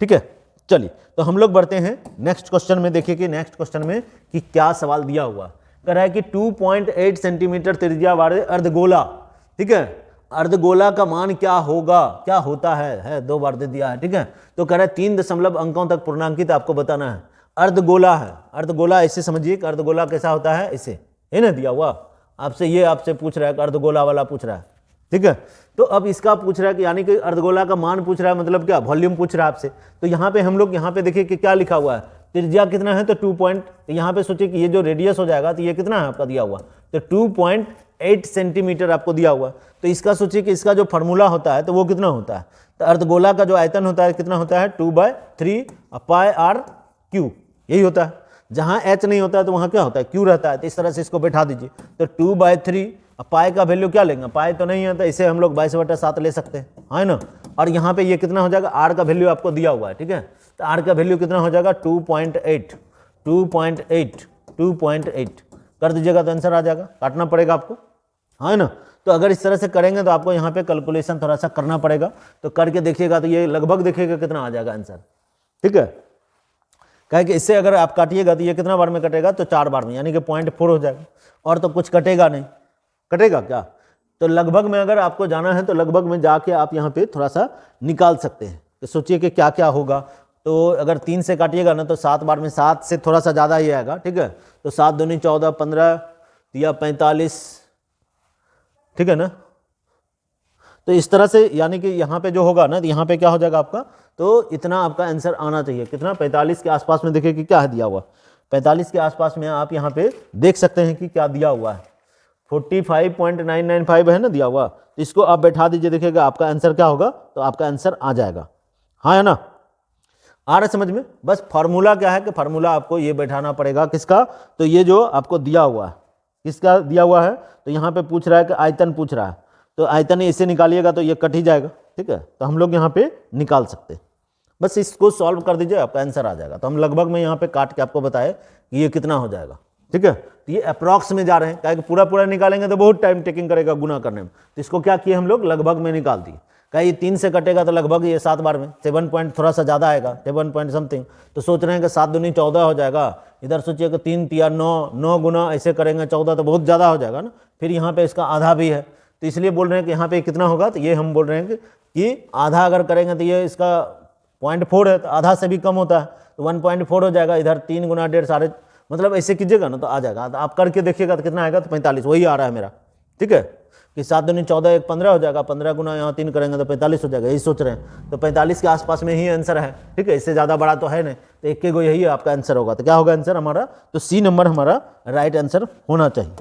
ठीक है। चलिए तो हम लोग बढ़ते हैं नेक्स्ट क्वेश्चन में। देखिए कि नेक्स्ट क्वेश्चन में कि क्या सवाल दिया हुआ, कह रहा है कि 2.8 सेंटीमीटर त्रिज्या वाले अर्धगोला, ठीक है, अर्धगोला का मान क्या होगा, क्या होता है 2 बार दे दिया है, ठीक है। तो कह रहा है 3 दशमलव अंकों तक पूर्णांकित आपको बताना है। अर्धगोला है, अर्धगोला ऐसे समझिए कि अर्धगोला कैसा होता है, इसे है ना दिया हुआ आपसे, ये आपसे पूछ रहा है, अर्धगोला वाला पूछ रहा है, ठीक है। तो अब इसका पूछ रहा है कि यानी कि अर्धगोला का मान पूछ रहा है, मतलब क्या, वॉल्यूम पूछ रहा है आपसे। तो यहाँ पे हम लोग यहाँ पे देखिए कि क्या लिखा हुआ है, त्रिज्या कितना है, तो 2 पॉइंट, तो यहाँ पे सोचिए कि ये जो रेडियस हो जाएगा तो ये कितना है आपका दिया हुआ, तो 2.8 सेंटीमीटर आपको दिया हुआ। तो इसका सोचिए कि इसका जो फार्मूला होता है तो वो कितना होता है, तो अर्धगोला का जो आयतन होता है कितना होता है, 2/3 पाई आर क्यू, यही होता है। जहाँ h नहीं होता है तो वहाँ क्या होता है, q रहता है। तो इस तरह से इसको बैठा दीजिए, तो 2/3, पाई का वैल्यू क्या लेंगे, पाई तो नहीं है तो इसे हम लोग 22/7 ले सकते हैं, है ना। और यहाँ पे ये कितना हो जाएगा, r का वैल्यू आपको दिया हुआ है, ठीक है। तो r का वैल्यू कितना हो जाएगा 2.8 कर दीजिएगा तो आंसर आ जाएगा, काटना पड़ेगा आपको, है ना। तो अगर इस तरह से करेंगे तो आपको यहाँ पे कैलकुलेशन थोड़ा सा करना पड़ेगा, तो करके देखिएगा तो ये लगभग देखिएगा कितना आ जाएगा आंसर, ठीक है। कहे कि इससे अगर आप काटिएगा तो ये कितना बार में कटेगा, तो 4 बार में, यानी कि 0.4 हो जाएगा, और तो कुछ कटेगा नहीं, कटेगा क्या। तो लगभग में अगर आपको जाना है तो लगभग में जाके आप यहाँ पे थोड़ा सा निकाल सकते हैं। तो सोचिए कि क्या क्या होगा, तो अगर 3 से काटिएगा ना तो 7 बार में, 7 से थोड़ा सा ज़्यादा ही आएगा, ठीक है। तो 7 दूनी 14, 15 या 45, ठीक है ना। तो इस तरह से यानी कि यहाँ पे जो होगा ना, तो यहाँ पे क्या हो जाएगा आपका, तो इतना आपका आंसर आना चाहिए, कितना 45 के आसपास में। देखिए कि क्या है दिया हुआ, 45 के आसपास में आप यहाँ पे देख सकते हैं कि क्या दिया हुआ है, 45.995 है ना दिया हुआ। तो इसको आप बैठा दीजिए, देखिएगा आपका आंसर क्या होगा, तो आपका आंसर आ जाएगा, हाँ है ना। आ रहा समझ में। बस फार्मूला क्या है कि फार्मूला आपको ये बैठाना पड़ेगा, किसका, तो ये जो आपको दिया हुआ है, किसका दिया हुआ है, तो यहाँ पे पूछ रहा है कि आयतन पूछ रहा है, तो आयतन इसे निकालिएगा तो ये कट ही जाएगा, ठीक है। तो हम लोग यहाँ पे निकाल सकते हैं, बस इसको सॉल्व कर दीजिए, आपका आंसर आ जाएगा। तो हम लगभग में यहाँ पे काट के आपको बताए कि ये कितना हो जाएगा, ठीक है। तो ये अप्रॉक्स में जा रहे हैं, क्या पूरा पूरा निकालेंगे तो बहुत टाइम टेकिंग करेगा गुना करने में, तो इसको क्या किए हम लोग लगभग में निकाल दिए। कहीं 3 से कटेगा तो लगभग ये 7 बार में 7 पॉइंट थोड़ा सा ज़्यादा आएगा, 7 पॉइंट समथिंग। तो सोच रहे हैं कि 7 दूनी 14 हो जाएगा। इधर सोचिए कि 3 तिया 9, 9 गुना ऐसे करेंगे 14, तो बहुत ज़्यादा हो जाएगा ना। फिर यहाँ पे इसका आधा भी है, तो इसलिए बोल रहे हैं कि यहाँ पे कितना होगा, तो ये हम बोल रहे हैं कि आधा अगर करेंगे तो ये इसका 0.4 है, तो आधा से भी कम होता है, तो 1.4 हो जाएगा। इधर 3 गुना 1.5 साढ़े, मतलब ऐसे कीजिएगा ना तो आ जाएगा। तो आप करके देखिएगा तो कितना आएगा, तो 45 वही आ रहा है मेरा। ठीक है कि 7 दूनी 14, 1 15 हो जाएगा, 15 गुना यहाँ 3 करेंगे तो 45 हो जाएगा, यही सोच रहे हैं। तो 45 के आसपास में ही आंसर है। ठीक है, इससे ज़्यादा बड़ा तो है नहीं, तो एक के गो यही आपका आंसर होगा। तो क्या होगा आंसर हमारा, तो सी नंबर हमारा राइट आंसर होना चाहिए।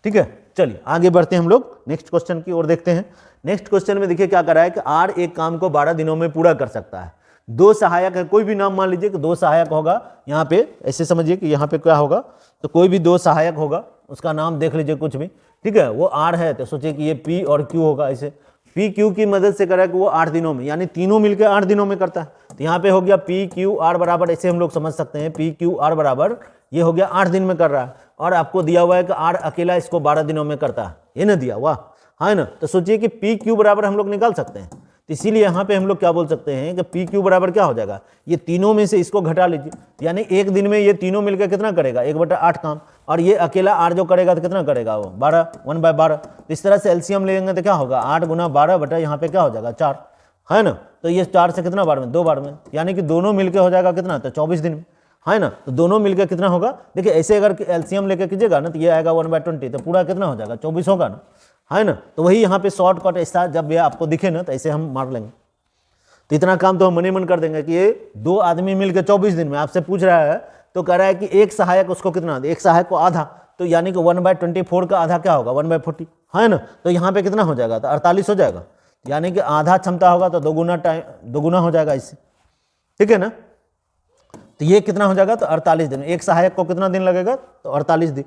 ठीक है, चलिए आगे बढ़ते हैं हम लोग नेक्स्ट क्वेश्चन की ओर देखते हैं। नेक्स्ट क्वेश्चन में देखिए क्या कर रहा है कि आर एक काम को 12 दिनों में पूरा कर सकता है। 2 सहायक है, कोई भी नाम मान लीजिए कि 2 सहायक होगा। यहाँ पे ऐसे समझिए कि यहाँ पे क्या होगा, तो कोई भी 2 सहायक होगा, उसका नाम देख लीजिए कुछ भी। ठीक है, वो आर है, तो सोचिए कि ये पी और क्यू होगा। ऐसे पी क्यू की मदद से करा कि वो 8 दिनों में, यानी तीनों मिलकर 8 दिनों में करता है। तो यहाँ पे हो गया पी क्यू आर बराबर, ऐसे हम लोग समझ सकते हैं पी क्यू आर बराबर, ये हो गया 8 दिन में कर रहा है। और आपको दिया हुआ है कि आर अकेला इसको 12 दिनों में करता है, ये ना दिया हुआ है ना। तो सोचिए कि पी क्यू बराबर हम लोग निकाल सकते हैं। तो इसीलिए यहाँ पे हम लोग क्या बोल सकते हैं कि पी क्यू बराबर क्या हो जाएगा, ये तीनों में से इसको घटा लीजिए, यानी एक दिन में ये तीनों मिलकर कितना करेगा, 1/8 काम। और ये अकेला आर जो करेगा तो कितना करेगा, वो 12, 1/12। तो इस तरह से एलसीएम लेंगे तो क्या होगा, 8 गुना 12 बटा यहाँ पे क्या हो जाएगा 4, है ना। तो ये 4 से कितना बार में, 2 बार में, यानी कि दोनों मिलकर हो जाएगा कितना, तो 24 दिन में, है ना। तो दोनों मिलकर कितना होगा, देखिए ऐसे अगर एलसीएम लेके कीजिएगा ना तो ये आएगा 1/20, तो पूरा कितना हो जाएगा 24 होगा ना, है ना। तो वही यहाँ पे शॉर्टकट ऐसा जब ये आपको दिखे ना तो ऐसे हम मार लेंगे। तो इतना काम तो हम मन ही मन कर देंगे कि ये 2 आदमी मिलकर 24 दिन में, आपसे पूछ रहा है तो कह रहा है कि एक सहायक उसको कितना, एक सहायक को आधा, तो यानी कि 1/24 का आधा क्या होगा 1/40, है ना। तो यहाँ पे कितना हो जाएगा, तो 48 हो जाएगा, यानी कि आधा क्षमता होगा तो 2 गुना टाइम, 2 गुना हो जाएगा इससे। ठीक है ना, तो ये कितना हो जाएगा, तो 48 दिन। एक सहायक को कितना दिन लगेगा, तो 48 दिन।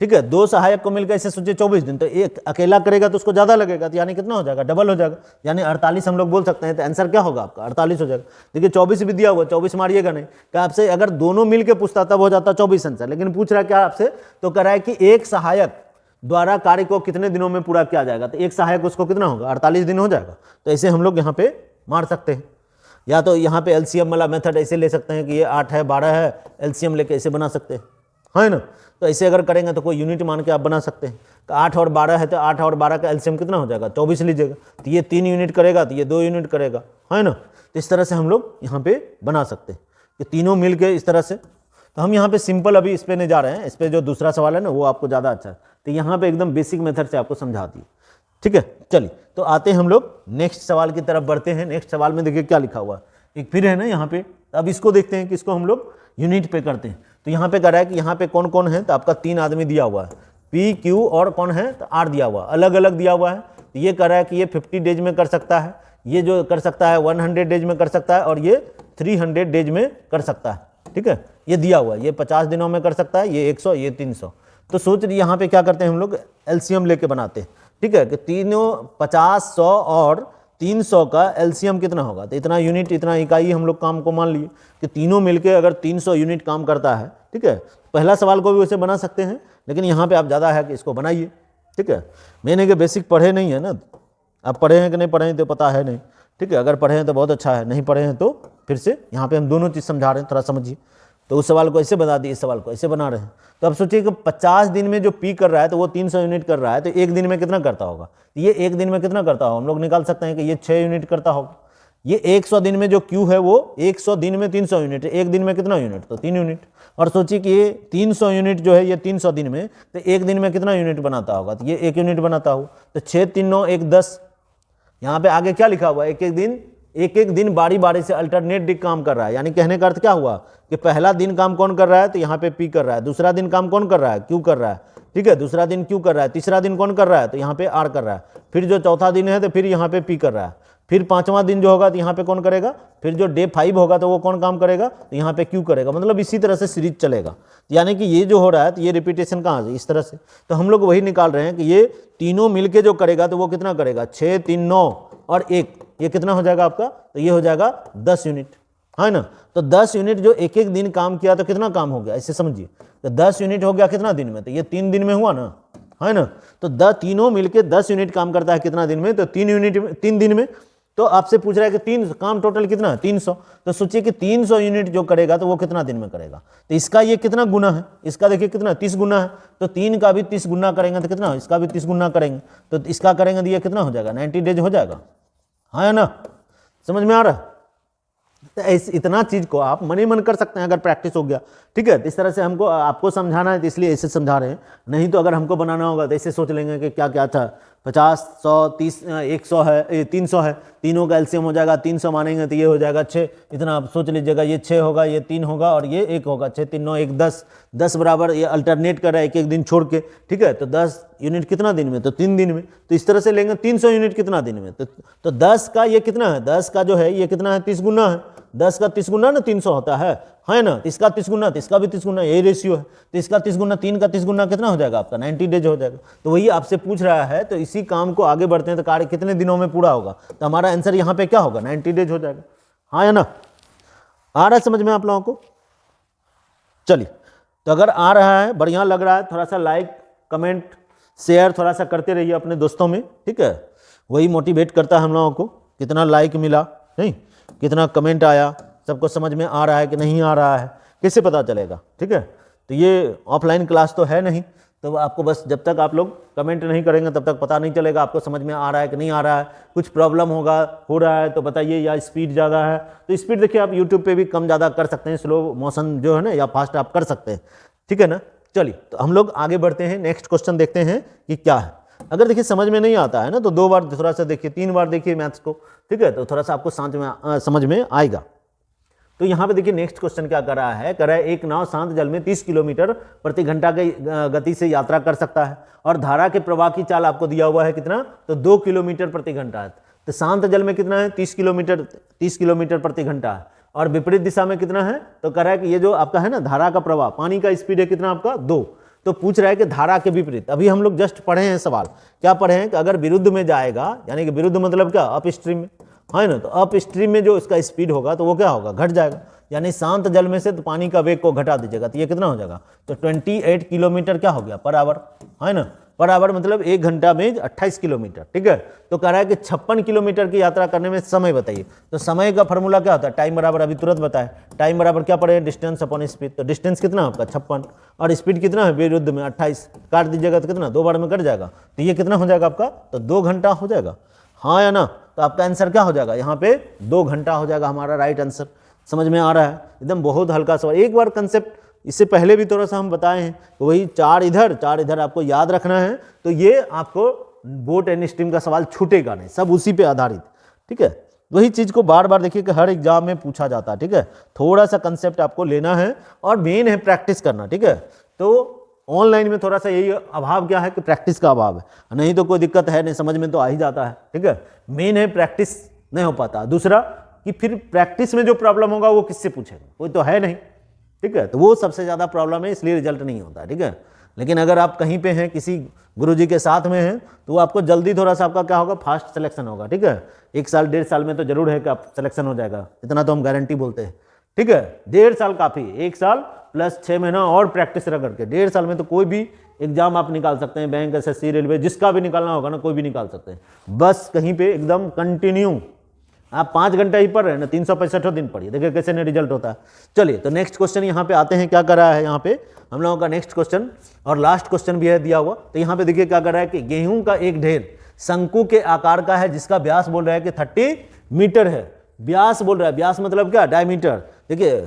ठीक है, 2 सहायक को मिलकर ऐसे सोचिए 24 दिन, तो एक अकेला करेगा तो उसको ज़्यादा लगेगा, तो यानी कितना हो जाएगा, डबल हो जाएगा, यानी 48 हम लोग बोल सकते हैं। तो आंसर क्या होगा आपका, 48 हो जाएगा। देखिए 24 भी दिया हुआ, 24 मारिएगा नहीं, क्या आपसे अगर दोनों मिलकर पूछता तब हो जाता 24 आंसर, लेकिन पूछ रहा है क्या आपसे, तो कह रहा है कि एक सहायक द्वारा कार्य को कितने दिनों में पूरा किया जाएगा, तो एक सहायक उसको कितना होगा, 48 दिन हो जाएगा। तो ऐसे हम लोग यहाँ पे मार सकते हैं, या तो यहाँ पे एलसीएम वाला मेथड ऐसे ले सकते हैं कि ये 8 है 12 है, एलसीएम लेके ऐसे बना सकते हैं, है ना। तो ऐसे अगर करेंगे तो कोई यूनिट मान के आप बना सकते हैं। तो 8 और 12 है, तो 8 और 12 का एलसीएम कितना हो जाएगा, 24 लीजिएगा, तो ये 3 यूनिट करेगा, तो ये 2 यूनिट करेगा, है ना। तो इस तरह से हम लोग यहाँ पे बना सकते हैं कि तीनों मिल के इस तरह से। तो हम यहाँ पे सिंपल अभी इस पर नहीं जा रहे हैं, इस पर जो दूसरा सवाल है ना वो आपको ज़्यादा अच्छा है। तो यहाँ पे एकदम बेसिक मेथड से आपको समझा दी। ठीक है, चलिए तो आते हैं हम लोग नेक्स्ट सवाल की तरफ बढ़ते हैं। नेक्स्ट सवाल में देखिए क्या लिखा हुआ है, एक फिर है ना यहाँ पे। अब इसको देखते हैं कि इसको हम लोग यूनिट पे करते हैं। तो यहाँ पे कह रहा है कि यहाँ पे कौन कौन है, तो आपका 3 आदमी दिया हुआ है, पी क्यू और कौन है, तो आर दिया हुआ, अलग अलग दिया हुआ है। तो ये कह रहा है कि ये 50 डेज में कर सकता है, ये जो कर सकता है 100 डेज में कर सकता है, और ये 300 डेज में कर सकता है। ठीक है, ये दिया हुआ है, ये 50 दिनों में कर सकता है, ये 100, ये 300। तो सोच रही यहाँ पे क्या करते हैं हम लोग, एलसीएम लेके बनाते हैं। ठीक है, कि तीनों 50, 100 और 300 का एलसीएम कितना होगा, तो इतना यूनिट, इतना इकाई हम लोग काम को मान लिए कि तीनों मिलके अगर 300 यूनिट काम करता है। ठीक है, पहला सवाल को भी वैसे बना सकते हैं, लेकिन यहाँ पे आप ज़्यादा है कि इसको बनाइए। ठीक है, मैंने कि बेसिक पढ़े नहीं है ना, आप पढ़े हैं कि नहीं पढ़े हैं तो पता है नहीं। ठीक है, अगर पढ़े हैं तो बहुत अच्छा है, नहीं पढ़े हैं तो फिर से यहाँ पे हम दोनों चीज़ समझा रहे हैं, थोड़ा समझिए। तो उस सवाल को ऐसे बना दिए, इस सवाल को ऐसे बना रहे हैं। तो अब सोचिए कि 50 दिन में जो पी कर रहा है तो वो 300 यूनिट कर रहा है, तो एक दिन में कितना करता होगा, ये एक दिन में कितना करता होगा, हम लोग निकाल सकते हैं कि ये 6 यूनिट करता होगा। ये 100 दिन में जो क्यू है वो 100 दिन में 300 यूनिट, एक दिन में कितना यूनिट, तो 3 यूनिट। और सोचिए कि ये 300 यूनिट जो है ये 300 दिन में, तो एक दिन में कितना यूनिट बनाता होगा, तो ये 1 यूनिट बनाता होगा। तो 6 3 9 1 10। यहाँ पे आगे क्या लिखा हुआ है, एक एक दिन बारी बारी से अल्टरनेट काम कर रहा है। यानी कहने का अर्थ क्या हुआ कि पहला दिन काम कौन कर रहा है, तो यहाँ पे पी कर रहा है, दूसरा दिन काम कौन कर रहा है, क्यू कर रहा है। ठीक है, दूसरा दिन क्यू कर रहा है, तीसरा दिन कौन कर रहा है, तो यहाँ पे आर कर रहा है, फिर जो चौथा दिन है तो फिर यहाँ पे पी कर रहा है, फिर 5वां दिन जो होगा तो यहाँ पे कौन करेगा, फिर जो डे 5 होगा तो वो कौन काम करेगा, तो यहाँ पे क्यू करेगा। मतलब इसी तरह से सीरीज चलेगा। यानी कि ये जो हो रहा है तो ये रिपीटेशन कहाँ से, इस तरह से। तो हम लोग वही निकाल रहे हैं कि ये तीनों मिलके जो करेगा तो वो कितना करेगा, 6 3 9 और 1, ये कितना हो जाएगा आपका, तो ये हो जाएगा 10 यूनिट, है ना। तो 10 यूनिट जो एक एक दिन काम किया तो कितना काम हो गया, ऐसे समझिए। तो 10 यूनिट हो गया कितना दिन में, तो ये 3 दिन में हुआ ना, है ना। तो तीनों मिलके 10 यूनिट काम करता है कितना दिन में, तो 3 यूनिट 3 दिन में। तो आपसे पूछ रहा है कि 3 काम टोटल कितना है 300, तो सोचिए कि 300 यूनिट जो करेगा तो वो कितना दिन में करेगा। तो इसका ये कितना गुना है, इसका देखिए कितना 30 गुना है, तो 3 का भी 30 गुना करेंगे तो कितना, इसका भी 30 गुना करेंगे तो इसका करेंगे तो ये कितना हो जाएगा 90 डेज हो जाएगा। हाँ या ना, समझ में आ रहा है। तो इतना चीज को आप मन ही मन कर सकते हैं अगर प्रैक्टिस हो गया, ठीक है। तो इस तरह से हमको आपको समझाना है तो इसलिए ऐसे समझा रहे हैं, नहीं तो अगर हमको बनाना होगा तो ऐसे सोच लेंगे कि क्या क्या था 50, 100, 30, 100 है, 300 है, तीनों का एलसीएम हो जाएगा, 300 मानेंगे तो ये हो जाएगा 6, इतना आप सोच लीजिएगा, ये 6 होगा, ये 3 होगा और ये 1 होगा, 6 3 9 1 10, 10 बराबर ये अल्टरनेट कर रहा है एक दिन छोड़ के, ठीक है। तो 10 यूनिट कितना दिन में, तो 3 दिन में, तो इस तरह से लेंगे 300 यूनिट कितना दिन में, तो 10 का ये कितना है, 10 का जो है ये कितना है 30 गुना है, 10 का 30 गुना ना 300 होता है ना, तो इसका 30 गुना, तो इसका भी 30 गुना, यही रेशियो है, तो इसका 30 गुना, 3 का 30 गुना कितना हो जाएगा आपका 90 डेज हो जाएगा। तो वही आपसे पूछ रहा है, तो इसी काम को आगे बढ़ते हैं तो कार्य कितने दिनों में पूरा होगा, तो हमारा आंसर यहाँ पे क्या होगा 90 डेज हो जाएगा। हाँ या ना, आ रहा है समझ में आप लोगों को। चलिए, तो अगर आ रहा है, बढ़िया लग रहा है, थोड़ा सा लाइक कमेंट शेयर थोड़ा सा करते रहिए अपने दोस्तों में, ठीक है। वही मोटिवेट करता है हम लोगों को, कितना लाइक मिला नहीं, कितना कमेंट आया, सबको समझ में आ रहा है कि नहीं आ रहा है, कैसे पता चलेगा, ठीक है। तो ये ऑफलाइन क्लास तो है नहीं, तो आपको बस जब तक आप लोग कमेंट नहीं करेंगे तब तक पता नहीं चलेगा आपको समझ में आ रहा है कि नहीं आ रहा है। कुछ प्रॉब्लम होगा, हो रहा है तो बताइए, या स्पीड ज़्यादा है तो स्पीड देखिए आप यूट्यूब पे भी कम ज़्यादा कर सकते हैं, स्लो मोशन जो है ना, या फास्ट आप कर सकते हैं, ठीक है ना। चलिए, तो हम लोग आगे बढ़ते हैं, नेक्स्ट क्वेश्चन देखते हैं कि क्या है। अगर देखिए समझ में नहीं आता है ना तो 2 बार थोड़ा सा देखिए, 3 बार देखिए मैथ्स को, ठीक है, तो थोड़ा सा आपको समझ में आएगा। तो यहाँ पे देखिए नेक्स्ट क्वेश्चन क्या कर रहा है, एक नाव शांत जल में 30 किलोमीटर प्रति घंटा की गति से यात्रा कर सकता है और धारा के प्रवाह की चाल आपको दिया हुआ है कितना, तो 2 किलोमीटर प्रति घंटा है। तो शांत जल में कितना है 30 किलोमीटर प्रति घंटा है, और विपरीत दिशा में कितना है, तो कह रहा है कि ये जो आपका है ना धारा का प्रवाह, पानी का स्पीड है कितना आपका 2, तो पूछ रहा है कि धारा के विपरीत। अभी हम लोग जस्ट पढ़े हैं सवाल, क्या पढ़े हैं कि अगर विरुद्ध में जाएगा, यानी कि विरुद्ध मतलब क्या, अप स्ट्रीम में, है ना, तो अप स्ट्रीम में जो इसका स्पीड होगा तो वो क्या होगा, घट जाएगा। यानी शांत जल में से तो पानी का वेग को घटा दीजिएगा तो ये कितना हो जाएगा, तो 28 किलोमीटर क्या हो गया पर आवर, है ना, पर आवर मतलब 1 घंटा में 28 किलोमीटर, ठीक है। तो कह रहा है कि 56 किलोमीटर की यात्रा करने में समय बताइए। तो समय का फॉर्मूला क्या होता है, टाइम बराबर, अभी तुरंत बताए, टाइम बराबर क्या पड़े, डिस्टेंस अपॉन स्पीड। तो डिस्टेंस कितना आपका 56 और स्पीड कितना है विरुद्ध में 28, काट दीजिएगा तो कितना 2 बार में कट जाएगा, तो ये कितना हो जाएगा आपका, तो 2 घंटा हो जाएगा। हाँ या ना, तो आपका आंसर क्या हो जाएगा यहाँ पे 2 घंटा हो जाएगा हमारा राइट आंसर। समझ में आ रहा है, एकदम बहुत हल्का सवाल, एक बार कंसेप्ट इससे पहले भी थोड़ा सा हम बताए हैं, तो वही 4 इधर आपको याद रखना है। तो ये आपको बोट एंड स्ट्रीम का सवाल छूटेगा नहीं, सब उसी पे आधारित, ठीक है। वही चीज़ को बार बार देखिए कि हर एग्जाम में पूछा जाता है, ठीक है। थोड़ा सा कंसेप्ट आपको लेना है और मेन है प्रैक्टिस करना, ठीक है। तो ऑनलाइन में थोड़ा सा यही अभाव क्या है कि प्रैक्टिस का अभाव है, नहीं तो कोई दिक्कत है नहीं, समझ में तो आ ही जाता है, ठीक है। मेन है प्रैक्टिस नहीं हो पाता। दूसरा कि फिर प्रैक्टिस में जो प्रॉब्लम होगा वो किससे पूछेगा, कोई तो है नहीं, ठीक है। तो वो सबसे ज़्यादा प्रॉब्लम है, इसलिए रिजल्ट नहीं होता, ठीक है। लेकिन अगर आप कहीं पे हैं, किसी गुरुजी के साथ में हैं, तो आपको जल्दी थोड़ा सा आपका क्या होगा, फास्ट सिलेक्शन होगा, ठीक है। 1 साल 1.5 साल में तो जरूर है कि आप सिलेक्शन हो जाएगा, इतना तो हम गारंटी बोलते हैं, ठीक है। 1.5 साल काफ़ी, 1 साल प्लस 6 महीना और प्रैक्टिस रह करके 1.5 साल में तो कोई भी एग्जाम आप निकाल सकते हैं, बैंक, SSC, रेलवे, जिसका भी निकालना होगा ना, कोई भी निकाल सकते हैं। बस कहीं पे एकदम कंटिन्यू आप 5 घंटा ही पढ़ रहे हैं ना, 365 दिन पढ़िए, देखिए कैसे नहीं रिजल्ट होता है। चलिए, तो नेक्स्ट क्वेश्चन यहाँ पे आते हैं, क्या कर रहा है यहाँ पे हम लोगों का नेक्स्ट क्वेश्चन, और लास्ट क्वेश्चन भी है दिया हुआ। तो यहाँ पे देखिए क्या कर रहा है कि गेहूं का एक ढेर शंकु के आकार का है, जिसका व्यास बोल रहा है कि 30 मीटर है। व्यास बोल रहा है, व्यास मतलब क्या, डायमीटर। देखिए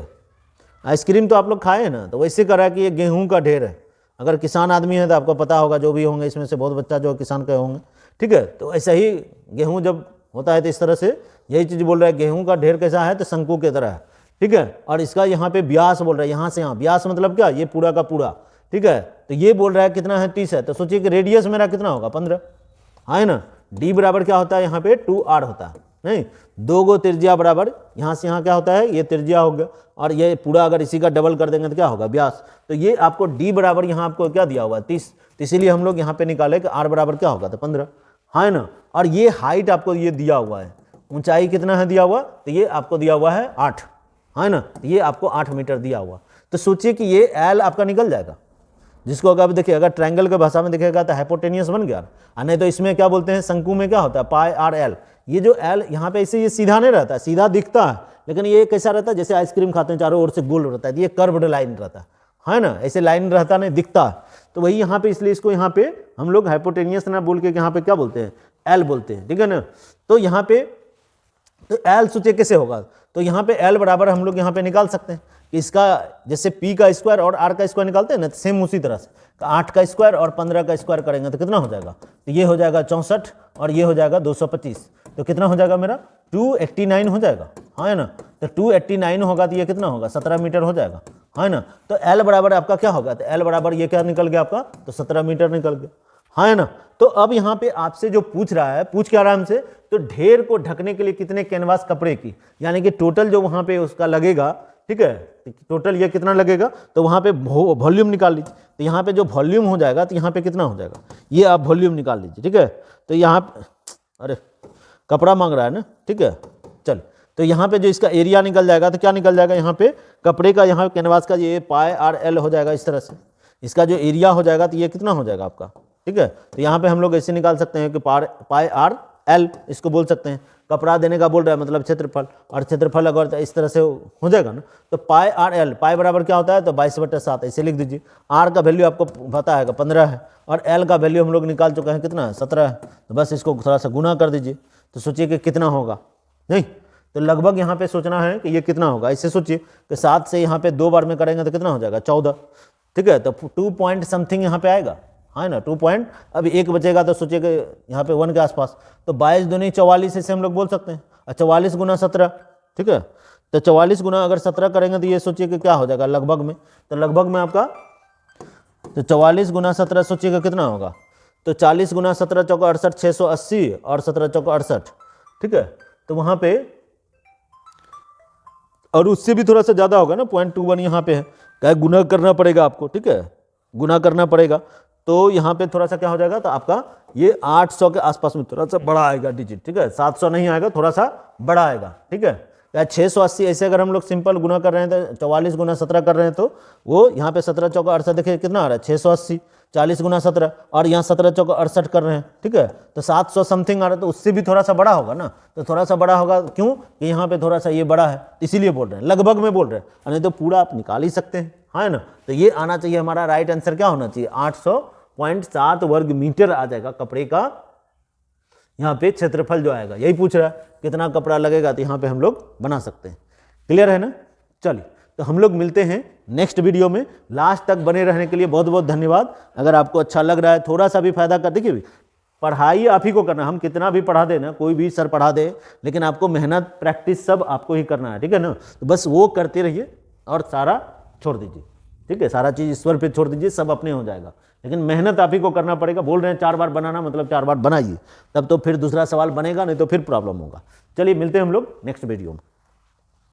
आइसक्रीम तो आप लोग खाए हैं ना, तो वैसे कर रहा है कि ये गेहूं का ढेर है। अगर किसान आदमी है तो आपको पता होगा, जो भी होंगे इसमें से बहुत बच्चा जो किसान के होंगे, ठीक है। तो ऐसा ही गेहूं जब होता है तो इस तरह से यही चीज़ बोल रहा है, गेहूं का ढेर कैसा है, तो शंकु की तरह है, ठीक है। और इसका यहाँ पे व्यास बोल रहा है, यहाँ से यहाँ, व्यास मतलब क्या, ये पूरा का पूरा, ठीक है। तो ये बोल रहा है कितना है 30 है, तो सोचिए कि रेडियस मेरा कितना होगा 15, है ना। डी बराबर क्या होता है यहाँ पे 2r होता है, नहीं 2 गो त्रिज्या बराबर, यहाँ से यहाँ क्या होता है, ये त्रिज्या हो गया, और ये पूरा अगर इसी का डबल कर देंगे तो क्या होगा व्यास। तो ये आपको डी बराबर यहाँ आपको क्या दिया हुआ है 30, तो इसीलिए हम लोग यहाँ पे निकाले कि r बराबर क्या होगा, तो 15, है ना। और ये हाइट आपको ये दिया हुआ है, ऊंचाई कितना है दिया हुआ, तो ये आपको दिया हुआ है 8, है ना। ये आपको 8 मीटर दिया हुआ। तो सोचिए कि ये L आपका निकल जाएगा, जिसको अगर देखिए अगर ट्रायंगल के भाषा में देखेगा तो हाइपोटेनियस बन गया, और नहीं तो इसमें क्या बोलते हैं, शंकु में क्या होता है, पाई आर एल। ये जो एल यहाँ पे इसे ये सीधा नहीं रहता है, सीधा दिखता है, लेकिन ये कैसा रहता है, जैसे आइसक्रीम खाते हैं चारों ओर से गोल रहता है, ये कर्व्ड लाइन रहता है ना, ऐसे लाइन रहता नहीं, दिखता है। तो वही यहाँ पे, इसलिए इसको यहाँ पे हम लोग हाइपोटेनियस ना बोल के यहाँ पे क्या बोलते हैं, एल बोलते हैं, ठीक है ना। तो यहाँ पे तो एल सोचिए कैसे होगा, तो यहाँ पे एल बराबर हम लोग यहाँ पे निकाल सकते हैं कि इसका जैसे पी का स्क्वायर और आर का स्क्वायर निकालते हैं ना, सेम उसी तरह से 8 का स्क्वायर और 15 का स्क्वायर करेंगे तो कितना हो जाएगा, तो ये हो जाएगा 64 और ये हो जाएगा 225, तो कितना हो जाएगा मेरा 289 हो जाएगा, हाँ है ना। तो 289 होगा तो ये कितना होगा, 17 मीटर हो जाएगा, है ना। तो एल बराबर आपका क्या होगा, तो एल बराबर ये क्या निकल गया आपका, तो 17 मीटर निकल गया, हाँ है ना। तो अब यहाँ पे आपसे जो पूछ रहा है, पूछ के आराम से, तो ढेर को ढकने के लिए कितने कैनवास कपड़े की, यानी कि टोटल जो वहाँ पे उसका लगेगा, ठीक है, टोटल ये कितना लगेगा, तो वहाँ पे वॉल्यूम निकाल लीजिए। तो यहाँ पे जो वॉल्यूम हो जाएगा तो यहाँ पे कितना हो जाएगा, ये आप वॉल्यूम निकाल लीजिए, ठीक है। तो यहाँ अरे कपड़ा मांग रहा है ना, ठीक है, चल। तो यहाँ पे जो इसका एरिया निकल जाएगा तो क्या निकल जाएगा, यहाँ पे कपड़े का, यहाँ कैनवास का ये पाई आर एल हो जाएगा, इस तरह से इसका जो एरिया हो जाएगा तो ये कितना हो जाएगा आपका, ठीक है। तो यहाँ पे हम लोग ऐसे निकाल सकते हैं कि पाई आर एल इसको बोल सकते हैं, कपड़ा देने का बोल रहा है मतलब क्षेत्रफल, और क्षेत्रफल अगर इस तरह से हो जाएगा ना, तो पाई आर एल, पाई बराबर क्या होता है, तो 22/7 ऐसे लिख दीजिए। आर का वैल्यू आपको पता है 15 है, और एल का वैल्यू हम लोग निकाल चुके हैं कितना है, 17 है। तो बस इसको थोड़ा सा गुना कर दीजिए, तो सोचिए कि कितना होगा, नहीं तो लगभग यहाँ पे सोचना है कि ये कितना होगा। इससे सोचिए कि 7 से यहाँ पे 2 बार में करेंगे तो कितना हो जाएगा, 14, ठीक है। तो 2 पॉइंट समथिंग यहाँ पे आएगा, हाँ ना, 2 पॉइंट। अभी 1 बचेगा तो सोचिए कि यहाँ पे 1 के आसपास, तो 22 दूनी 44 ऐसे हम लोग बोल सकते हैं, और 44 गुना 17, ठीक है। तो 44 गुना अगर 17 करेंगे तो ये सोचिए कि क्या हो जाएगा लगभग में, तो लगभग में आपका, तो 44 गुना 17 सोचिएगा कितना होगा, तो 40 गुना 17 चौका 68, 680, और 17 चौका 68, ठीक है। तो वहाँ पे और उससे भी थोड़ा सा ज़्यादा होगा ना, 0.21 यहाँ पे है, क्या गुना करना पड़ेगा आपको, ठीक है, गुना करना पड़ेगा। तो यहाँ पे थोड़ा सा क्या हो जाएगा, तो आपका ये 800 के आसपास में थोड़ा सा बड़ा आएगा डिजिट, ठीक है, 700 नहीं आएगा, थोड़ा सा बड़ा आएगा, ठीक है। या 680 ऐसे अगर हम लोग सिंपल गुना कर रहे हैं तो 44 गुना 17 कर रहे हैं, तो वो यहाँ पे 17 चौका 68 देखिए कितना आ रहा है, 680, 40 गुना 17, और यहाँ 17 चौका 68 कर रहे हैं, ठीक है। तो 700 समथिंग आ रहा है, तो उससे भी थोड़ा सा बड़ा होगा ना, तो थोड़ा सा बड़ा होगा, क्यों कि यहाँ पे थोड़ा सा ये बड़ा है, इसीलिए बोल रहे हैं, लगभग में बोल रहे हैं, नहीं तो पूरा आप निकाल ही सकते हैं, हाँ ना। तो ये आना चाहिए हमारा राइट आंसर, क्या होना चाहिए, 800.7 वर्ग मीटर आ जाएगा कपड़े का यहाँ पे क्षेत्रफल जो आएगा। यही पूछ रहा है कितना कपड़ा लगेगा, तो यहाँ पे हम लोग बना सकते हैं। क्लियर है ना। चलिए, तो हम लोग मिलते हैं नेक्स्ट वीडियो में। लास्ट तक बने रहने के लिए बहुत बहुत धन्यवाद। अगर आपको अच्छा लग रहा है, थोड़ा सा भी फायदा कर, देखिए पढ़ाई आप ही को करना है, हम कितना भी पढ़ा दें ना, कोई भी सर पढ़ा दे, लेकिन आपको मेहनत प्रैक्टिस सब आपको ही करना है, ठीक है ना। तो बस वो करते रहिए और सारा छोड़ दीजिए, ठीक है, सारा चीज़ ईश्वर पे छोड़ दीजिए, सब अपने हो जाएगा, लेकिन मेहनत आप ही को करना पड़ेगा। बोल रहे हैं 4 बार बनाना, मतलब 4 बार बनाइए, तब तो फिर दूसरा सवाल बनेगा, नहीं तो फिर प्रॉब्लम होगा। चलिए मिलते हैं हम लोग नेक्स्ट वीडियो में।